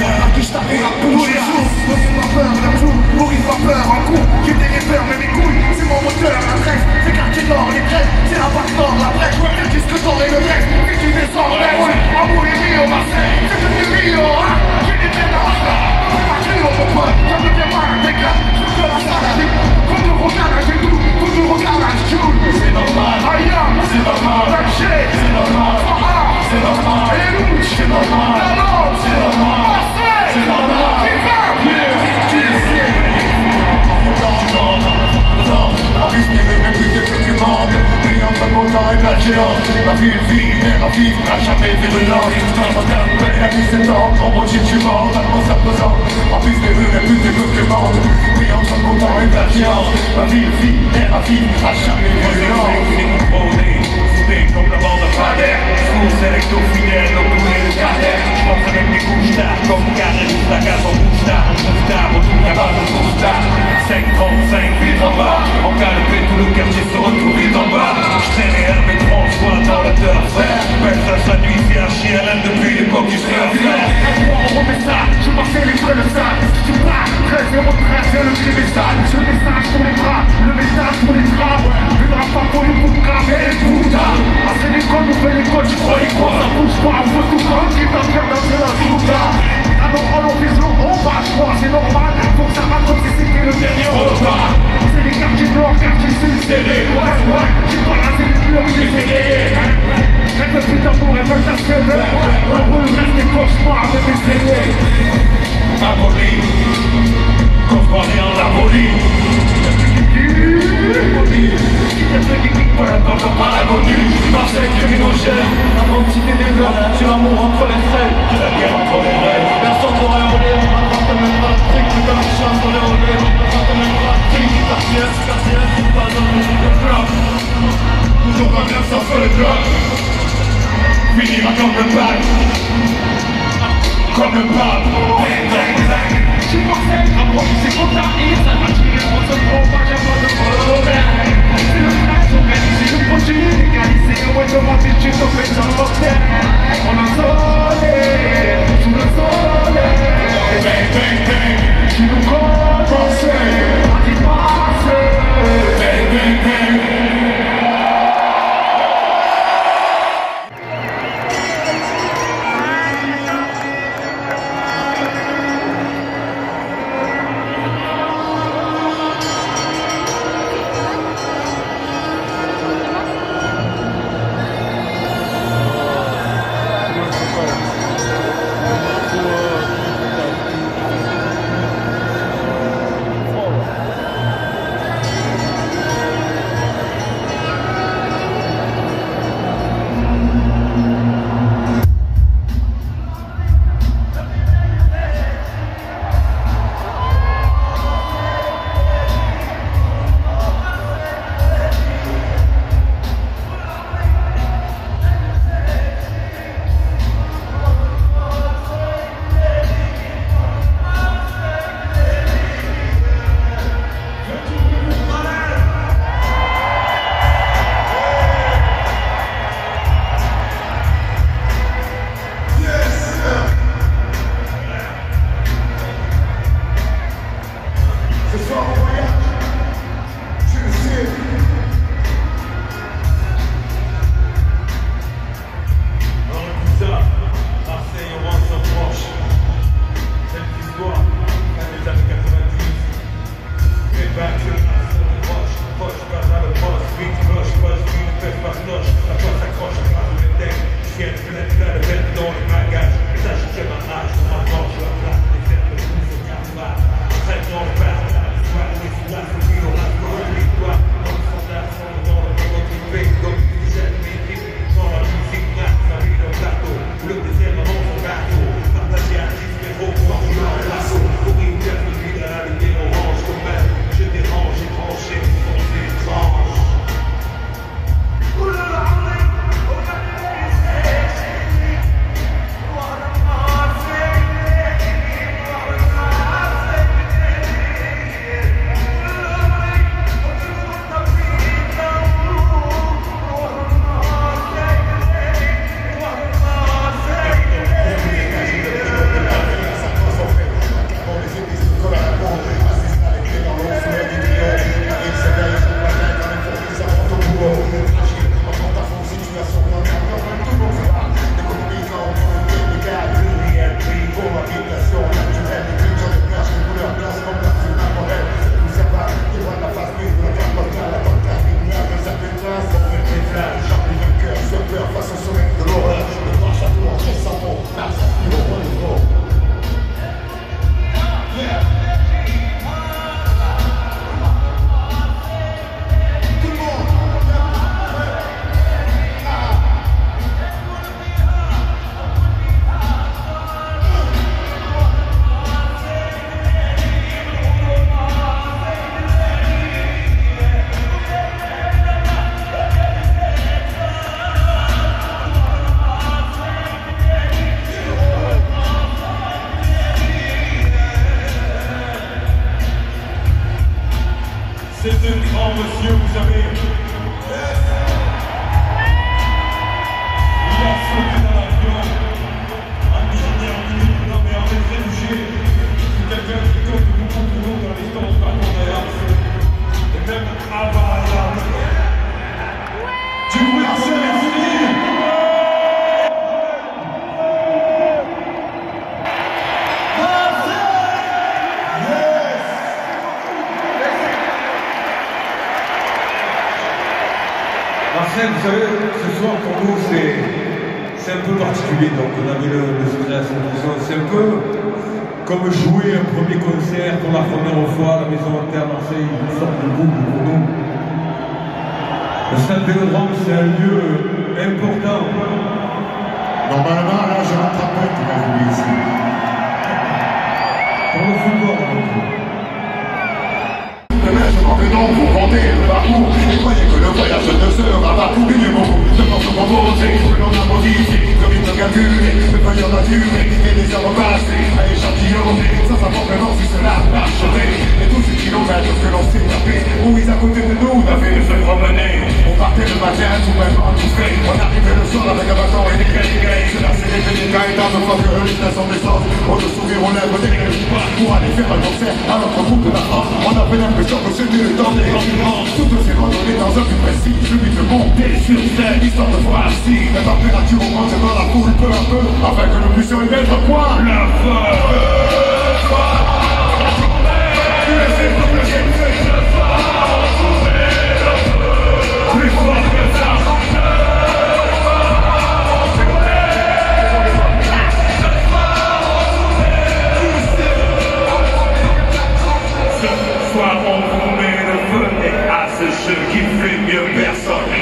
À qui je tape la bouche les jours. Ne fais pas peur, un jour, nourris pas peur, un coup. J'ai des rêveurs, mais mes couilles, c'est mon moteur. La tresse, c'est quartier nord, les crêpes, c'est la basse nord, la brèche. Le disque d'or et le reste, et tu descends, amour et Rio, Marseille, c'est devenu Rio, hein. J'ai des peines à la mon pote, ça me fait mal, t'éclates, je fais la salade. Quand tu regardes, j'ai tout, quand tu regardes, je joue. C'est normal, Aya, c'est normal, Taché, c'est normal, Faha, c'est normal, Elouch, c'est normal, Lalot, c'est normal, Marseille, c'est normal, Pipin, tu le sais. La vie n'est plus que tu montes, mais entre mon temps et la géante. La ville vide, et ma vie n'a jamais vu de langue. La vie s'étend, en mon tu montes, l'atmosphère pesante. En plus les rues les plus découvrantes, mais entre mon temps et la géante. La ville vide, et ma vie n'a jamais vu de langue. Comme la bande à Fader, source électro fidèle, au poulet de carrière. Je pense avec des couches d'art, comme carré, la gaz en bouche d'art. On trouve d'art, on trouve la base, on trouve d'art. 535 vite en bas, en canapé, tout le quartier se retrouve vite en bas. Je traîne et herbe et François dans la terre frère. Personne sa nuit, c'est un chien, là depuis l'époque du frère. On remet ça, je pensais les frais de ça. Tu pars, 13 013, c'est le crime et sale. Ce message pour les bras, le message pour les trappes. Le drap pas pour les bouts de crame et les boutards. Ah c'est l'école, on fait l'école, tu crois quoi? Ça bouge pas, on veut tout comme qui t'a fait danser la souda. Alors on vise l'eau, on va, je crois, c'est normal. Faut que ça va comme si c'était le dernier repas. C'est les quartiers blancs, quartiers sud, c'est les ouais, j'ai pas rasé les murs, j'ai essayé. Elle veut plus d'amour, elle veut ta semaine. On roule, reste des cauchemars, mais essayez. Aboli, cauchemar et en aboli. Marseille criminogène, la quantité des gars, c'est l'amour entre les traits, c'est la guerre entre les rêves. Personne n'aurait olé, on rattrape même pas le trick, mais comme une chance on est olé, on rattrape même pas le trick. KCS, c'est pas dans le club. Toujours pas bien sans sur le club. Finira comme le bac. Comme le pape. Je suis Marseille, rapproché, c'est contagieux, ça va tirer, on se prend pas, j'ai pas de problème. C'est le crash, organisé, le projet légalisé, ouais, de ma ville, tu te fais dans l'hôtel. On a sonné, c'est un peu particulier, donc on avait le stress, c'est un peu comme jouer un premier concert pour la première fois à la Maison Inter Marseille, une sorte de boucle pour nous. Le stade Vélodrome, c'est un lieu important. Normalement, là, je rattrape qui va jouer ici. Pour le football, Demain, je m'en vais donc pour compter le parcours. Et croyez que le voyage ne sera pas oublié mon goût. Je pense proposer que l'on a modifié, comme une calculé, le feuilles en a duré, et les heures passées à échantillonner, sans savoir vraiment si cela marcherait. Et tous ces kilomètres que l'on s'est tapé, où ils à côté de nous n'avaient de se promener. On partait le matin, tout même en tout frais. On arrivait le soir avec un bâton et des grilles. Cela c'est des petits détails dans nos fois que les stations d'essence. On se sourire aux lèvres des pour aller faire un concert à notre groupe de la France. On avait l'impression que c'était le temps des concurrences. Toutes ces randonnées dans un but précis, celui de monter sur scène, histoire de voir si la température augmente dans la foule peu à peu, afin que nous puissions y mettre point. La plus fort que ça. Ce soir on vous met le feu et à ce jeu qui fait mieux personne.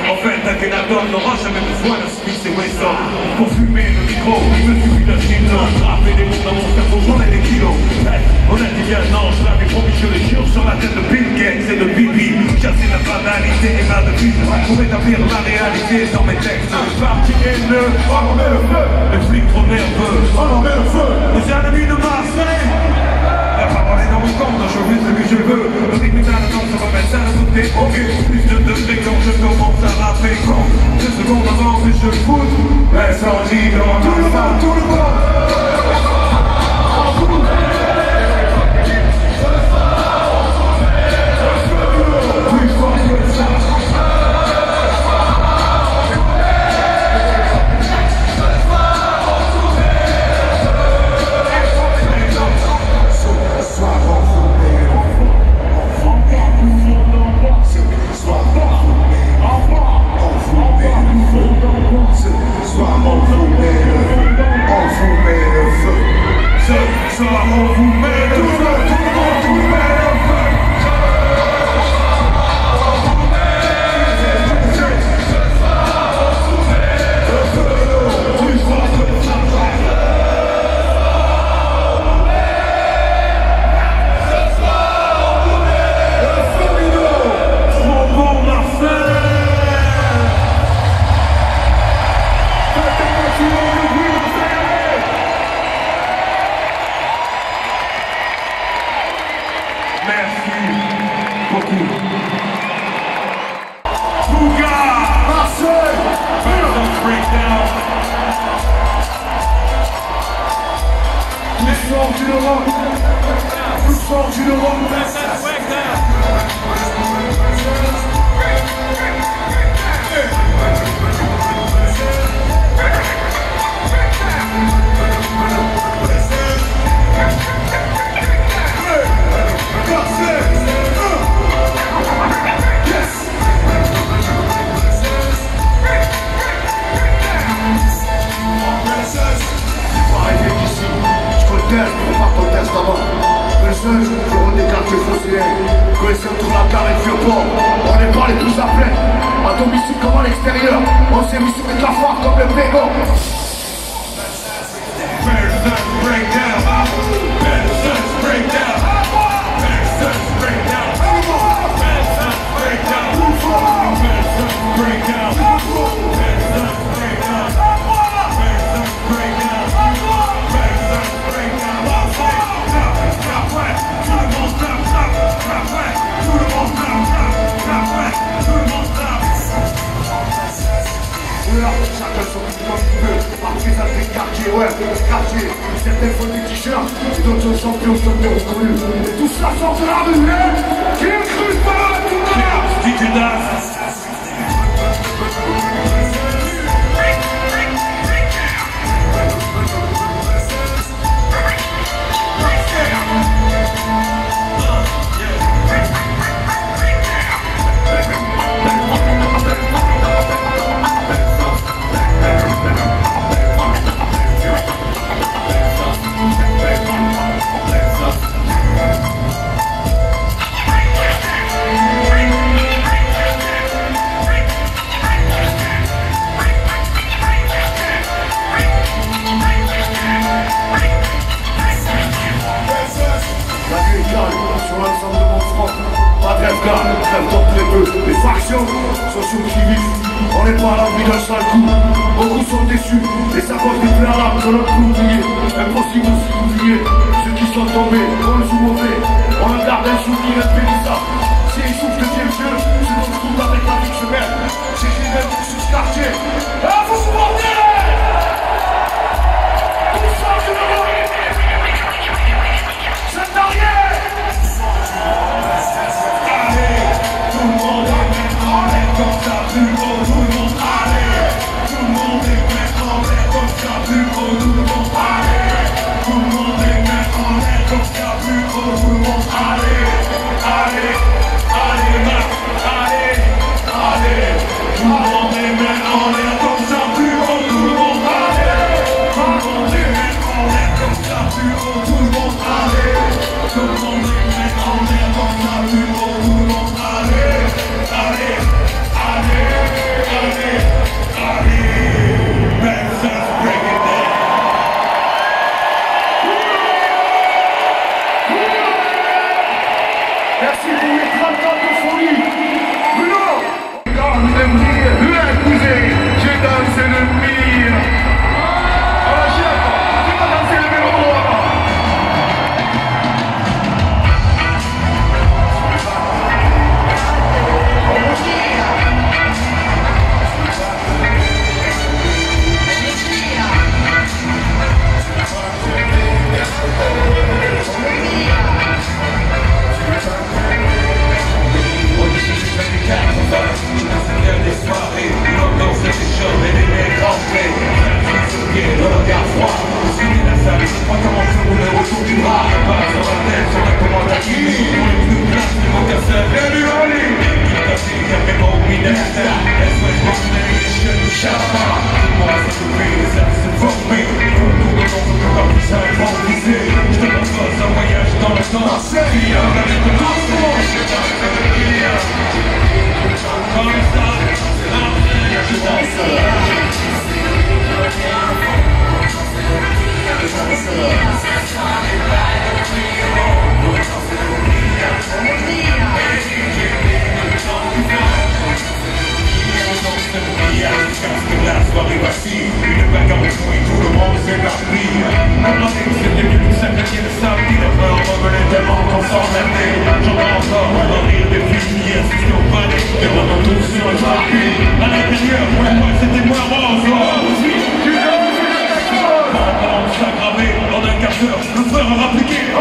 En fait, un Kenaton n'aura jamais besoin de Smith et Wesson. Pour fumer le micro, il me suffit d'un stylo. Frapper des mots dans mon cerveau, j'en ai des kilos. Honnête et bien, non, je l'avais promis, je le jure, sur la tête de Bill Gates et de Bibi. Chasser la banalité et la devise pour établir la réalité dans mes textes. Parti haineux, on en met le feu. Les flics trop nerveux, on en met le feu. Les ennemis de Marseille. La parole est dans mon compte, je fais ce que je veux. Le rythme est à la danse, ça va mettre ça de côté. Ok, plus de degrés quand je commence à rapper. Quand 2 secondes avant que je foute, l'incendie dans tout le monde, tout le monde. Plus fort que ça. Certains font des t-shirts, et d'autres champions sont bien reconnus. Et tout cela sort de la rue, qui ne cru pas tout ça. Dit une as. génération sont subtilistes. On n'est pas à l'abri d'un sale coup. Beaucoup sont déçus et ça cause des préalables que l'autre peut oublier. Impossible aussi d'oublier ceux qui sont tombés, bons ou mauvais. On en garde un souvenir impérissable. C'est les souffles de Dieu, c'est notre troupe avec la vie semaine. C'est génial pour ce quartier. Ah, vous supportez! Tout ça, je le vois! C'est derrière! Allez, tout le monde est maintenant en l'air comme ça, plus haut, tout le monde allez! Tout le monde est maintenant en l'air comme ça, plus haut, tout le monde allez! Tout le monde est maintenant en l'air comme ça, plus haut, tout le monde allez! Allez! Allez, allez, allez, tout le monde est maintenant en l'air comme ça, plus haut, tout le monde allez. Tout le monde est maintenant en l'air comme ça, plus haut, tout le monde allez. Tout le monde est maintenant en l'air comme ça, plus haut, tout le monde allez. Allez, allez, allez, allez. Let's just break it down. Merci pour les 30 ans de folie. Bruno, dans le mire, l'épousé, j'ai dansé le mire. Alors chef, tu vas danser le mélo droit. Des soirées, l'ambiance était chaude et les mecs rentraient. Le regard froid, le ciné la salle, je crois comment se rouler autour du bras. Pas sur la tête, sur la commande à qui on est plus classe, les mots cassés. Bienvenue dans l'île. Il a passé, il a fait mon minette. SOS Destination, Chapa. Moi, c'est tout pris, les services sont formés. Tout le monde peut pas plus improvisé. Je te propose un voyage dans le temps. Qui a la lettre de l'amour. Je danse avec Kylian. Comme ça. La soirée vacille, une bagarre au fond et tout le monde s'éparpille. Maintenant c'était mieux que ça claquait le samedi. Les frères revenaient tellement qu'on s'emmerdait. J'entends encore le rire des filles assistés au palais. Et on entend tous sur le parquet. À l'intérieur, pour la fois c'était moins rose. Pendant que ça gravait, lors d'un capteur, le frère a rappliqué.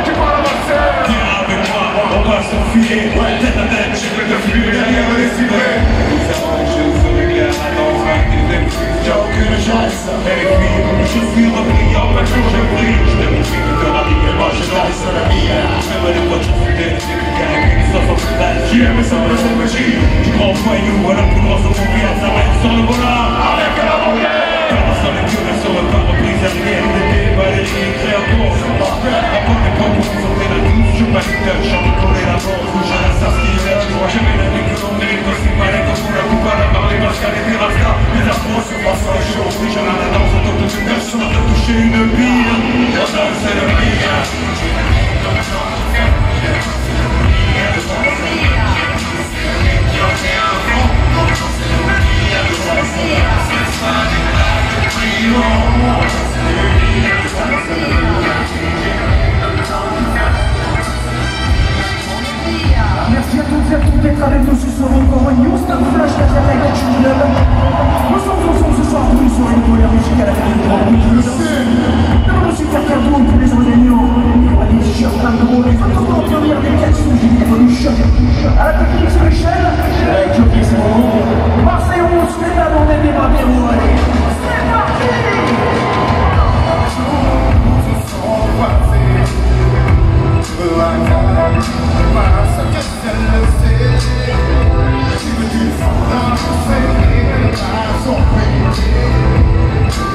Tu parles à ma sœur. Viens avec moi, on va s'enfiler. Tête à tête, je vais te fuir derrière les ciblés. Nous avons joué au feu clair à l'enfant des MC. J'ai aucune chance. Et puis, je suis repris en même jour, je brille. Je t'ai montré que te rallie et moi je danse la vie. Même les voitures fidèles, des caractères, ça s'en fout d'âge. Qui aime ça, le son magie. Du grand voyou à la plus grosse automobile, ça reste sur le volant. Avec la banquette. Sur les vieux, sur le pas reprise arrière, des débats, les créés en course. Après les pommes, on sautait la douce, je pas du touch, j'en ai collé la bande, rouge à la sarcine. Je vois jamais la vie que l'on mérite aussi mal, et quand on a tout pas la parler, parce qu'elle est des rastas, les afros se passent sur les choses, oui, jamais la danse, on tombe de une version, on a touché une bille, on danse c'est le bille. Merci à toutes et à tous d'être avec nous ce soir encore. News, Star Flash, la Terre et nous sommes ensemble ce soir pour une soirée de colère musicale avec une grande musique. Je le sais. Dans le super cadeau pour les enseignants. Il y aura des t-shirts, un gros, des photos d'entraîneurs, des caleçons, des Evolution. À la technique sur l'échelle, avec Jockey, c'est mon nom. Marseille, on se fait là, on est des barbérons, allez. C'est parti!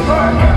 Bye.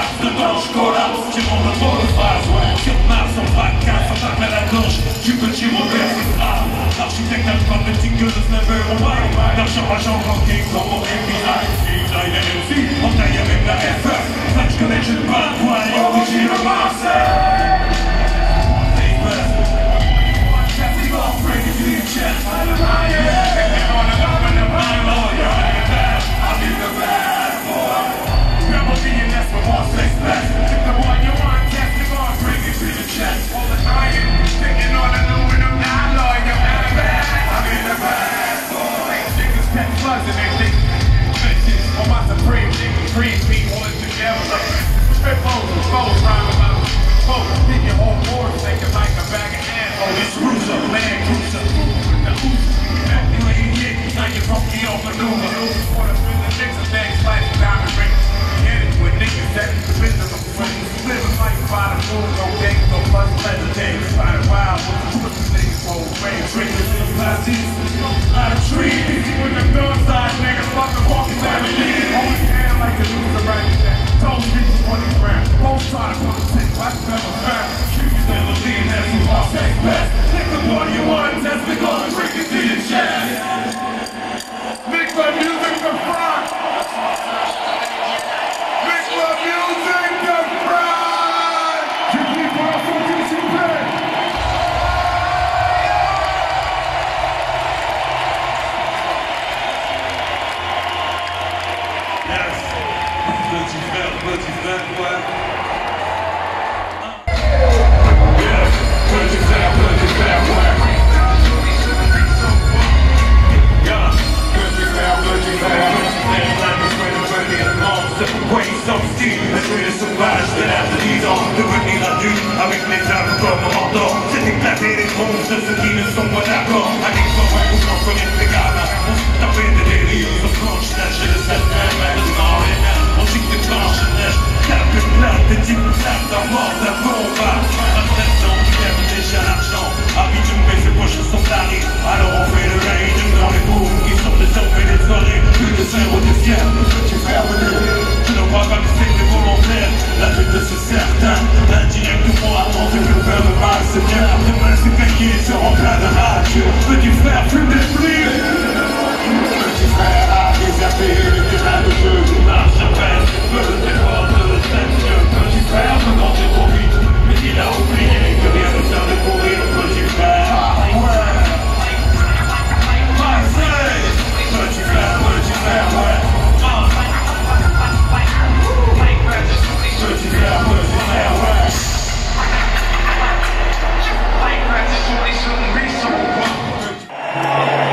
collapse, dedans je collapse. Tu montes trop de phrases, ouais. Sur Mars, on fracasse, on tape à la gorge. Tu peux tu reverses ces phrases. L'architecte a pas de tigre de se lever au bas. L'argent agent ranking comme mon FBI. Il a une MC, on taille avec la FF. French Connection, pas de poil, et origine de Marseille.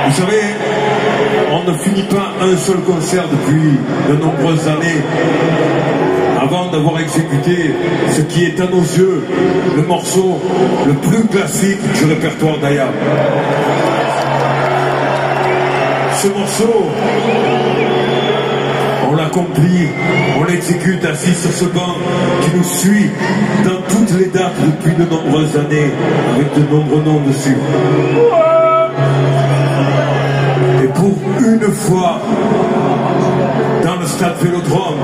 Vous savez, on ne finit pas un seul concert depuis de nombreuses années avant d'avoir exécuté ce qui est à nos yeux le morceau le plus classique du répertoire d'Ayam. Ce morceau, on l'accomplit, on l'exécute assis sur ce banc qui nous suit dans toutes les dates depuis de nombreuses années avec de nombreux noms dessus. Et pour une fois, dans le stade Vélodrome,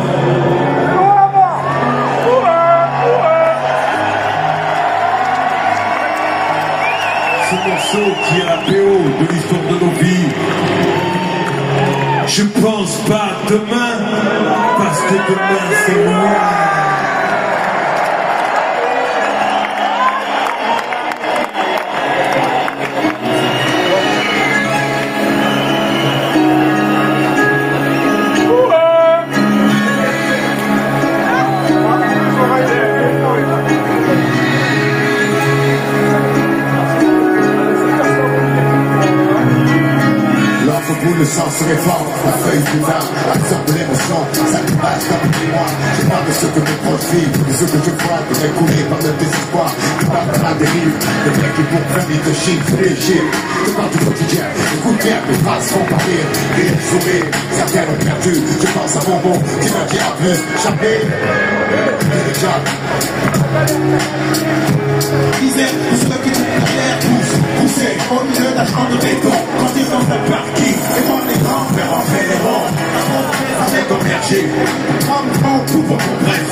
ce morceau qui est l'apéro de l'histoire de nos vies, je pense pas demain, parce que demain c'est loin. Le sang se répand, la feuille du vin absorbe l'émotion, ça nous passe comme moi. Je parle de ce que mes proches vivent, de ce que je vois, de mes coulés par le désespoir. Je parle de la dérive, de mecs qui pour famille de chiffres légers. Je parle du quotidien, de coups de pierre, mes phrases font pas rire. Rire, sourire, certains ont perdu. Je pense à mon mot qui m'a dit à plus, jamais. Déjà. Disais, tout ce que tu derrière pousse, poussé au milieu d'un champ de béton, quand ils sont un parking. Et moi les grands, faire en fait les ronds. Avec ton berger, prends tout pour ton bref.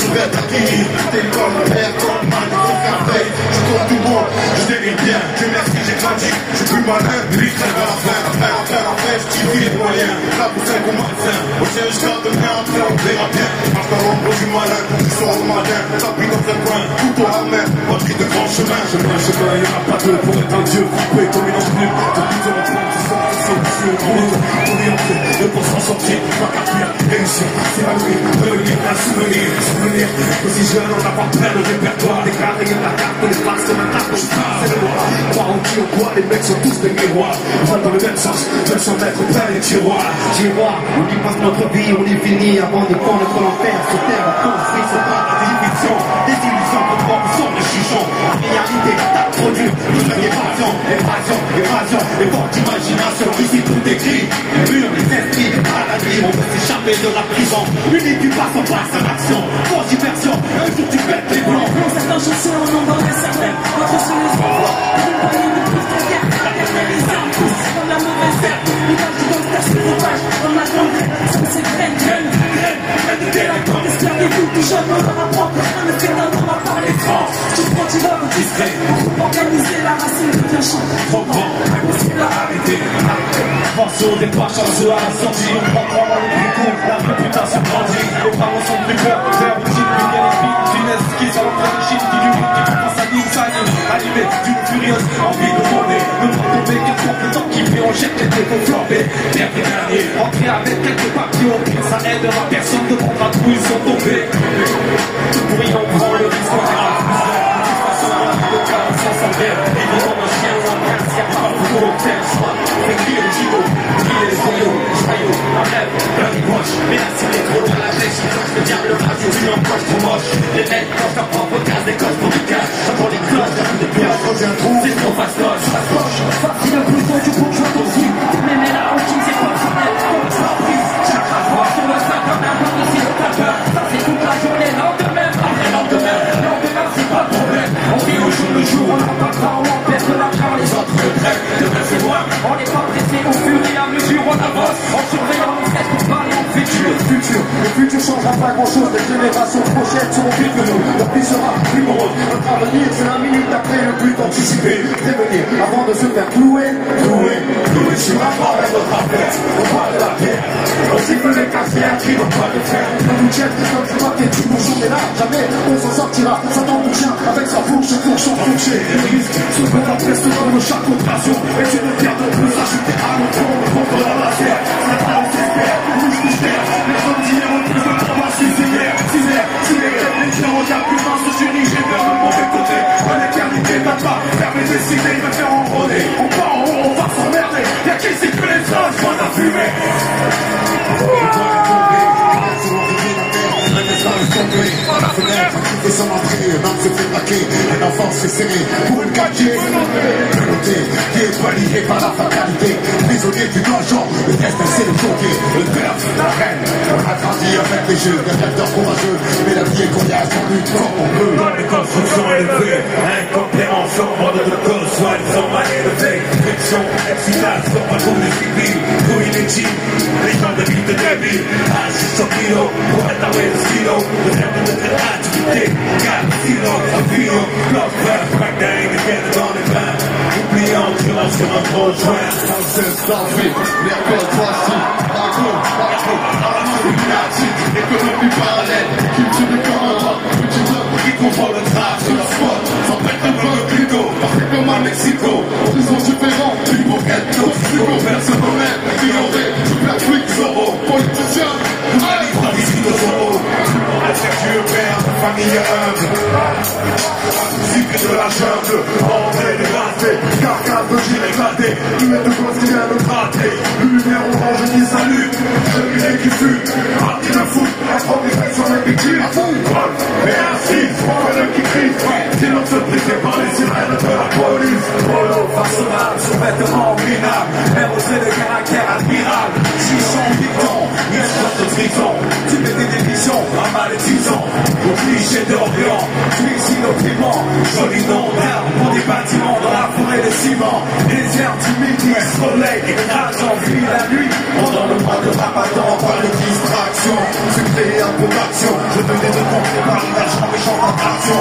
je vais t'acquérir. T'es comme mon père, comme ma café. Je tourne tout bon, je délire bien. Dieu merci, j'ai grandi, je suis plus malin. Lui, très bien après, je t'y vis les moyens. Là pour 5 au matin, au ciel, je garde le mien, après on verra bien. Marche dans l'ombre du malin, du soir au matin. Tapis dans un coin, couteau à la main, batterie de grand chemin. Chemin, y'en a pas deux pour être un dieu. Frappé comme une enclume, depuis ton empreinte, tu sens que c'est au gros. On est entré, le pour s'en sortir, pas qu'à fuir, réussir, s'évanouir, revenir un souvenir. Aussi jeune, on n'a pas plein de répertoire. Déclaré la carte, les faces de la carte, c'est le noir. Croire en qui on croit, les mecs sont tous des miroirs. On va dans le même sens, 200 mètres plein les tiroirs. On y passe notre vie, on y finit avant de prendre notre enfer. Sur terre, on construit, c'est pas des divisions, des illusions pour voir où sont les chichons. En réalité, t'as trop dur, toute la évasion, les fortes imaginations, ici tout écrit. Les murs, les esprits, à la nuit, on veut s'échapper de la prison. Une tu passes, on passe à l'action. Pour diversion, un jour tu pètes les blancs. Certains chansons en ont dans les cervelles, d'autres sur les enfants. Une poignée de plus de guerre, la dernière les armes poussent dans la mauvaise herbe. L'image du gangster sur sauvage, on a grandi, ça c'est graine de délinquants, esclaves des fous, tout jeune, on leur apprend. Un effet d'un homme à part les francs. Tu prends, tu vas au discret, pour organiser la racine de bien champ. Trop grand, impossible à arrêter. Force au départ, chance à la sortie. On prend trois dans le bricot, la réputation grandit. Les parents sont plus peurs, faire routine, puis bien les filles. Finesse qui sont en train de chine, qui lui qui pense à ligne, ça anime. Animé d'une furieuse envie de voler. Ne pas tomber, qu'elle trompe le temps qui fait, on jette les défauts flambés. Bien dernier, entrer avec quelques papillons. Ça aide la personne de prendre un trou, ils sont tombés. Tout pourri, on prend le risque, on verra plus loin. De toute façon, on a le cas, sans s'enlever. Évidemment, un chien ou un prince, y'a pas beaucoup de tel choix. Fait crier le gigot, crier les oignons, chaillot, la rêve, la ripoche. Mais là, c'est les gros dans la flèche, ils clochent le diable, radio, une empoche trop moche. Les mecs, quand leur propre case, des coches pour du cash. J'entends les cloches, d'un coup de pioche, c'est trop fastoche. Facile le plus tôt, tu peux jouer ton slip. Mais la routine, c'est pas formel, comme tu l'as prise. Chaque rasoir sur le sac, comme un bon ici, le tapeur. Ça, c'est toute la journée, lendemain, après lendemain, c'est pas de problème. On vit au jour le jour, on n'a pas de temps, on perd de l'argent, les autres le prennent. Demain, c'est loin, on n'est pas pressé au fur et à mesure, on avance. En surveillant les têtes pour parler en futur. Le futur changera pas grand chose, les générations prochaines seront pires que nous. Leur vie sera plus morose. Notre avenir, c'est la minute d'après, le but d'anticiper, prévenir avant de se faire clouer sur la mort de notre affaire. On parle de la terre, on siffle les casiers, qui n'ont pas de fer. On nous jette comme du papier, tout le jour est là, jamais on s'en sortira. Satan tout chien avec sa fourche, fourchon, fourché. Les risques se font la presse dans le chaque opération. Et c'est le terre de plus ajouter à notre front, contre la matière. C'est pas on s'espère, rouge, bouge terre. Les hommes d'hier ont plus de combat, 6 hier, les gens regardent plus mince, se dirigent vers le mauvais côté. À l'éternité, t'as pas, faire mes décider, me faire enrôler. On part en haut, on va s'emmerder. Y'a qui c'est que les phrases, moi la fumée. La fenêtre qui fait son entrée, un homme se fait plaquer, un enfant se fait serrer pour une cachée. Menotté, qui est balayé par la fatalité, prisonnier du donjon, le destin c'est le choquer, le père, la reine. On a grandi avec les jeux, des rêves courageux, mais la vie est coriace, on lutte comme on peut. Dans les constructions élevées, incompréhension, ordre de cause, soi-disant mal élevé, friction, excitation, retour des civils, tout illégitime, les gens de vie de débile, agis sur kilo, pour être armé de stylo, le terme de notre activité, garde silo, avion, bloc vert, crack dingue, again dans les mains, oubliant, tirant sur un gros joint, Sans d'envie, les codes plastiques, dans la illuminati, économie parallèle, culture de corps, petit homme qui contrôle le trace sur le spot, sans mettre un peu de clito, parfait comme à Mexico, horizons différents, du pocket, nos psycho, personne au même, ignoré, super flic, Zorro, politicien, allez, pas d'ici de Zorro, respectueux père, famille humble, la musique de la jungle, entrée dégradée, carcade de gire éclaté, lumière de gauche qui vient de gratter, lumière orange qui s'allume, cheminée qui fume, partie de foot, improvisation des victimes, mais ainsi, le qui crie, sinon se brisé par les sirènes de la police, polo, façonnable, sous-vêtements minables, ROC de caractère admirable, chichon, dicton, esclave de trison, tu mets des visions, un malédisant, au cliché d'Orient, suicide au piment. Joli nom d'arbre pour des bâtiments dans la forêt de ciment. Désert du midi, soleil écrase en vie la nuit. Pendant le mois de Ramadan, pas de distraction. C'est créer un peu d'action. Je venais de compter par l'argent méchant d'attraction.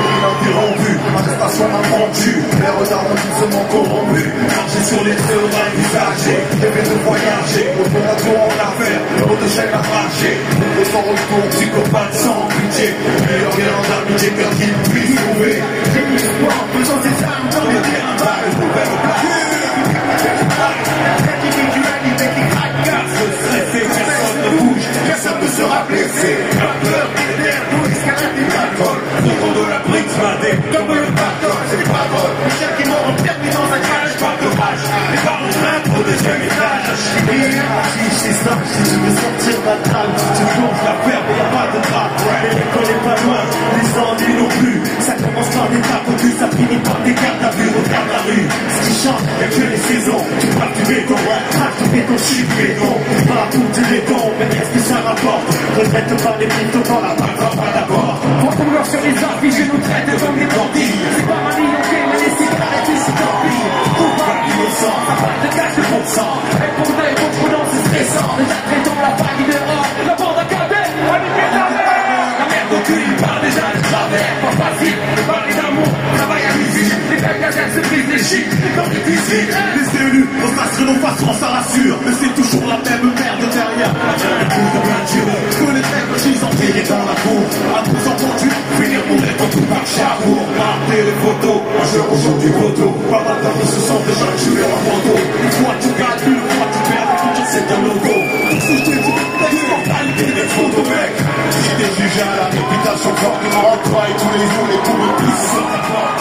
Ininterrompu, arrestation impromptue. Les regards ont doucement corrompus. Marcher sur les traits au mal visagé. Rêver de voyager, au bon retour en affaire. Le haut de chaîne à marcher. Le sans retour, psychopathe sans pitié. Meilleur guerre d'amitié qu'un qui puisse trouver. J'ai eu l'espoir, faisant des armes dans les terrains vagues. Je pouvais me placer. L'individualité qui craque, car se stresser, personne ne bouge, personne ne sera blessé. La peur des nerfs, pour l'escalade des alcools. Au fond de la brique, madé, comme le bateau, c'est pas drôle. Les chiens qui m'ont permis dans un cage, pas de rage. Les parents rentrent au deuxième étage. Si c'est ça, si tu veux sortir ma table, tu plonges la ferme, y'a pas de trappe. Mais l'école est pas loin, les ennuis non plus. Ça commence par des tapes au cul, ça finit par des cartes à vue, regarde la rue. Ce qui change, y'a que les saisons. Tu parles du béton, craque du béton, je suis béton. Partout du béton, mais qu'est-ce que ça rapporte? Regrette pas les mythos quand la balle va pas d'abord. Quand on meurt sur les affiches, je nous traite comme des bandits. C'est pas ma ligne, ok, mais les cigarettes, c'est tant pis. Tout va innocent, ça parle de cash de pourcent. Et pour d'œil, contrôlant, c'est stressant. Déjà traitons la vague dehors, la bande à cadet, allumez la mer. La merde au cul, il parle déjà de travers. Pas facile, de parler d'amour, travail à l'usine. Les belles gazettes se brisent les chics, les corps de cuisine. Les élus, nos faces, nos façons, ça rassure. Mais c'est toujours la même merde derrière. Un coup de peinture, que les mecs qu'ils ont tiré dans la cour. À tous entendus, finir mourir quand tout marche à court. Marquer les photos, un jeu aujourd'hui photo. Pas mal d'hommes se sont déjà tués en moto. Une fois tu gagnes, une fois tu perds, et tout c'est un logo. Si je te dis, l'immortalité des photos, mec. Si t'es jugé à la réputation forte, on en travaille tous les jours, les coups de plus sur ta porte.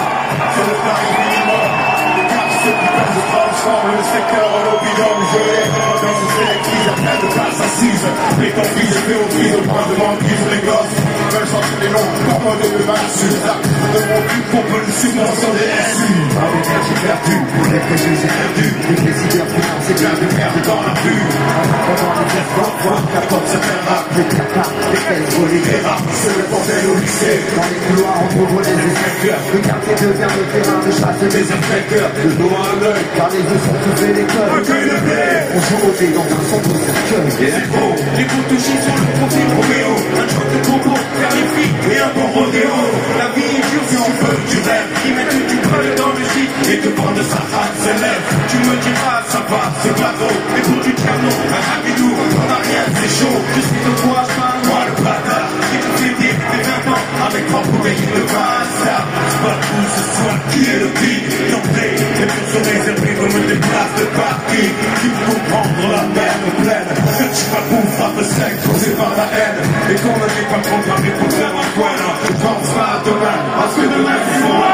C'est le pari minimum. Les gars, ceux qui peuvent se transformer le secteur en opidum. Je l'ai dans une sélective, y'a plein de places assises. Les ton fils et Théophile au point de banquise, les gosses veulent sortir les noms, comme moi de ma suite. De mon cul pour peu de subvention des SU. Par l'énergie perdue, pour les préjugés perdus. Les décideurs financiers plein de merde dans la vue. Pendant les gestes d'envoi, qu'apporte certains rap, les capas, les caisses volées, les rap, c'est le bordel au lycée. Dans les couloirs, on trouve les inspecteurs. Le quartier devient le terrain de chasse des inspecteurs. De l'eau à l'œil, car les yeux sont tous et l'école. On joue au dé dans un sombre cercueil. Et c'est beau, les coups touchés sur le profil Roméo. Un choc de coco, vers les filles et un bon rodéo. La vie est dure si on veut, tu rêves. Ils mettent du preuve dans le gîte et te prends de sa rate s'élève. Tu me diras, ça va, c'est pas trop. Écoute du piano, un rapidou, on n'a rien, c'est chaud. Je suis de toi, moi le bâtard. Qui te fait dire tes 20 ans avec 3 bouteilles de basta. C'est pas tout ce soir qui est le pire. D'emblée, les plus sont réservés comme des places de parking. Qui peut comprendre la merde pleine. Que tu vas bouffer, frappe sec, causé par la haine. Et qu'on ne n'est pas programmé pour faire un point. Je pense pas à demain, parce que demain c'est moi.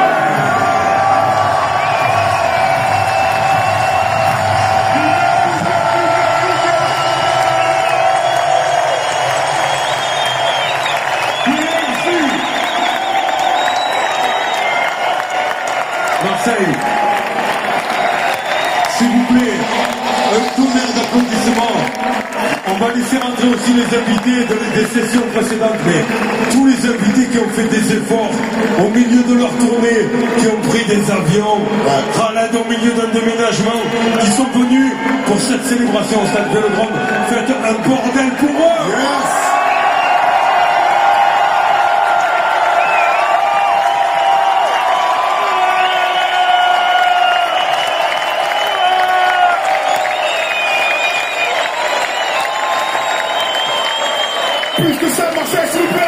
Marseille, s'il vous plaît, un tonnerre d'applaudissements. On va laisser rentrer aussi les invités des sessions précédentes, mais tous les invités qui ont fait des efforts au milieu de leur tournée, qui ont pris des avions, ralades au milieu d'un déménagement, qui sont venus pour cette célébration au Stade Vélodrome. Faites un bordel pour eux. Yes. Plus que ça, Marseille, s'il vous plaît.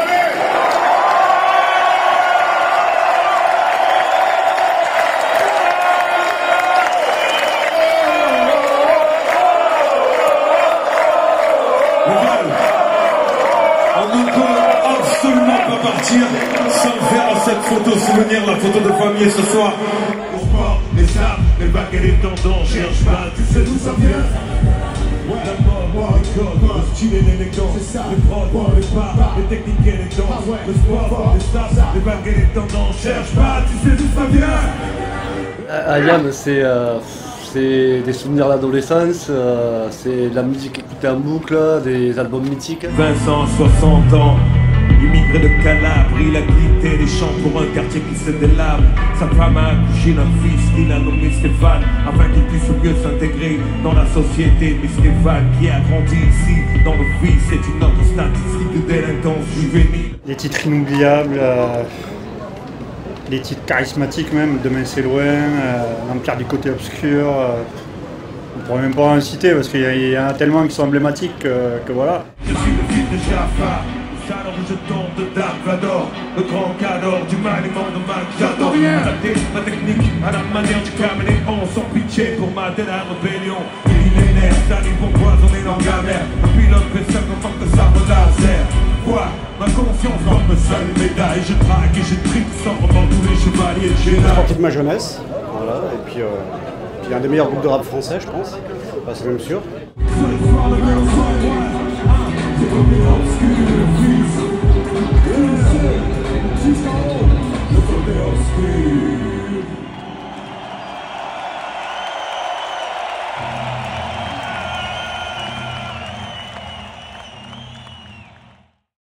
On ne peut absolument pas partir sans faire cette photo souvenir, la photo de famille ce soir. Le sport, les arts, les bagues et les tendances, cherche pas, tu sais d'où ça vient. La mort, le code, le style et l'élégance, les prods, les pas, les techniques et les danses, le sport, les stars, les bagues et les tendances, cherche pas, tu sais d'où ça vient. Ayam, c'est des souvenirs d'adolescence, c'est de la musique écoutée en boucle, des albums mythiques. Vincent, 60 ans, immigré de Calabre, il a quitté chanter des chants pour un quartier qui se délabre. Sa femme a accouché d'un fils qu'il a nommé Stéphane, afin qu'il puisse mieux s'intégrer dans la société. Mais Stéphane, qui a grandi ici, dans le vice, c'est une autre statistique de délinquance juvénile. Des titres inoubliables, des titres charismatiques même, Demain c'est loin, L'Empire du côté obscur. On ne pourrait même pas en citer parce qu'il y en a tellement qui sont emblématiques que voilà. Je suis le fils de Jafar, alors je tombe de Dark Vador, le grand cador du maniement de Mac. J'attends rien. Adapter ma technique à la manière du caméléon, sans pitié pour mater la rébellion. Millénaire, salive empoisonnée dans la mer. Un pilote fait 50 ans que ça me laser. Quoi? Ma conscience comme seule médaille. Je traque et je tripe sans remords tous les chevaliers de Jedi. Partie de ma jeunesse, voilà, et puis un des meilleurs groupes de rap français, je pense. Enfin, c'est même sûr.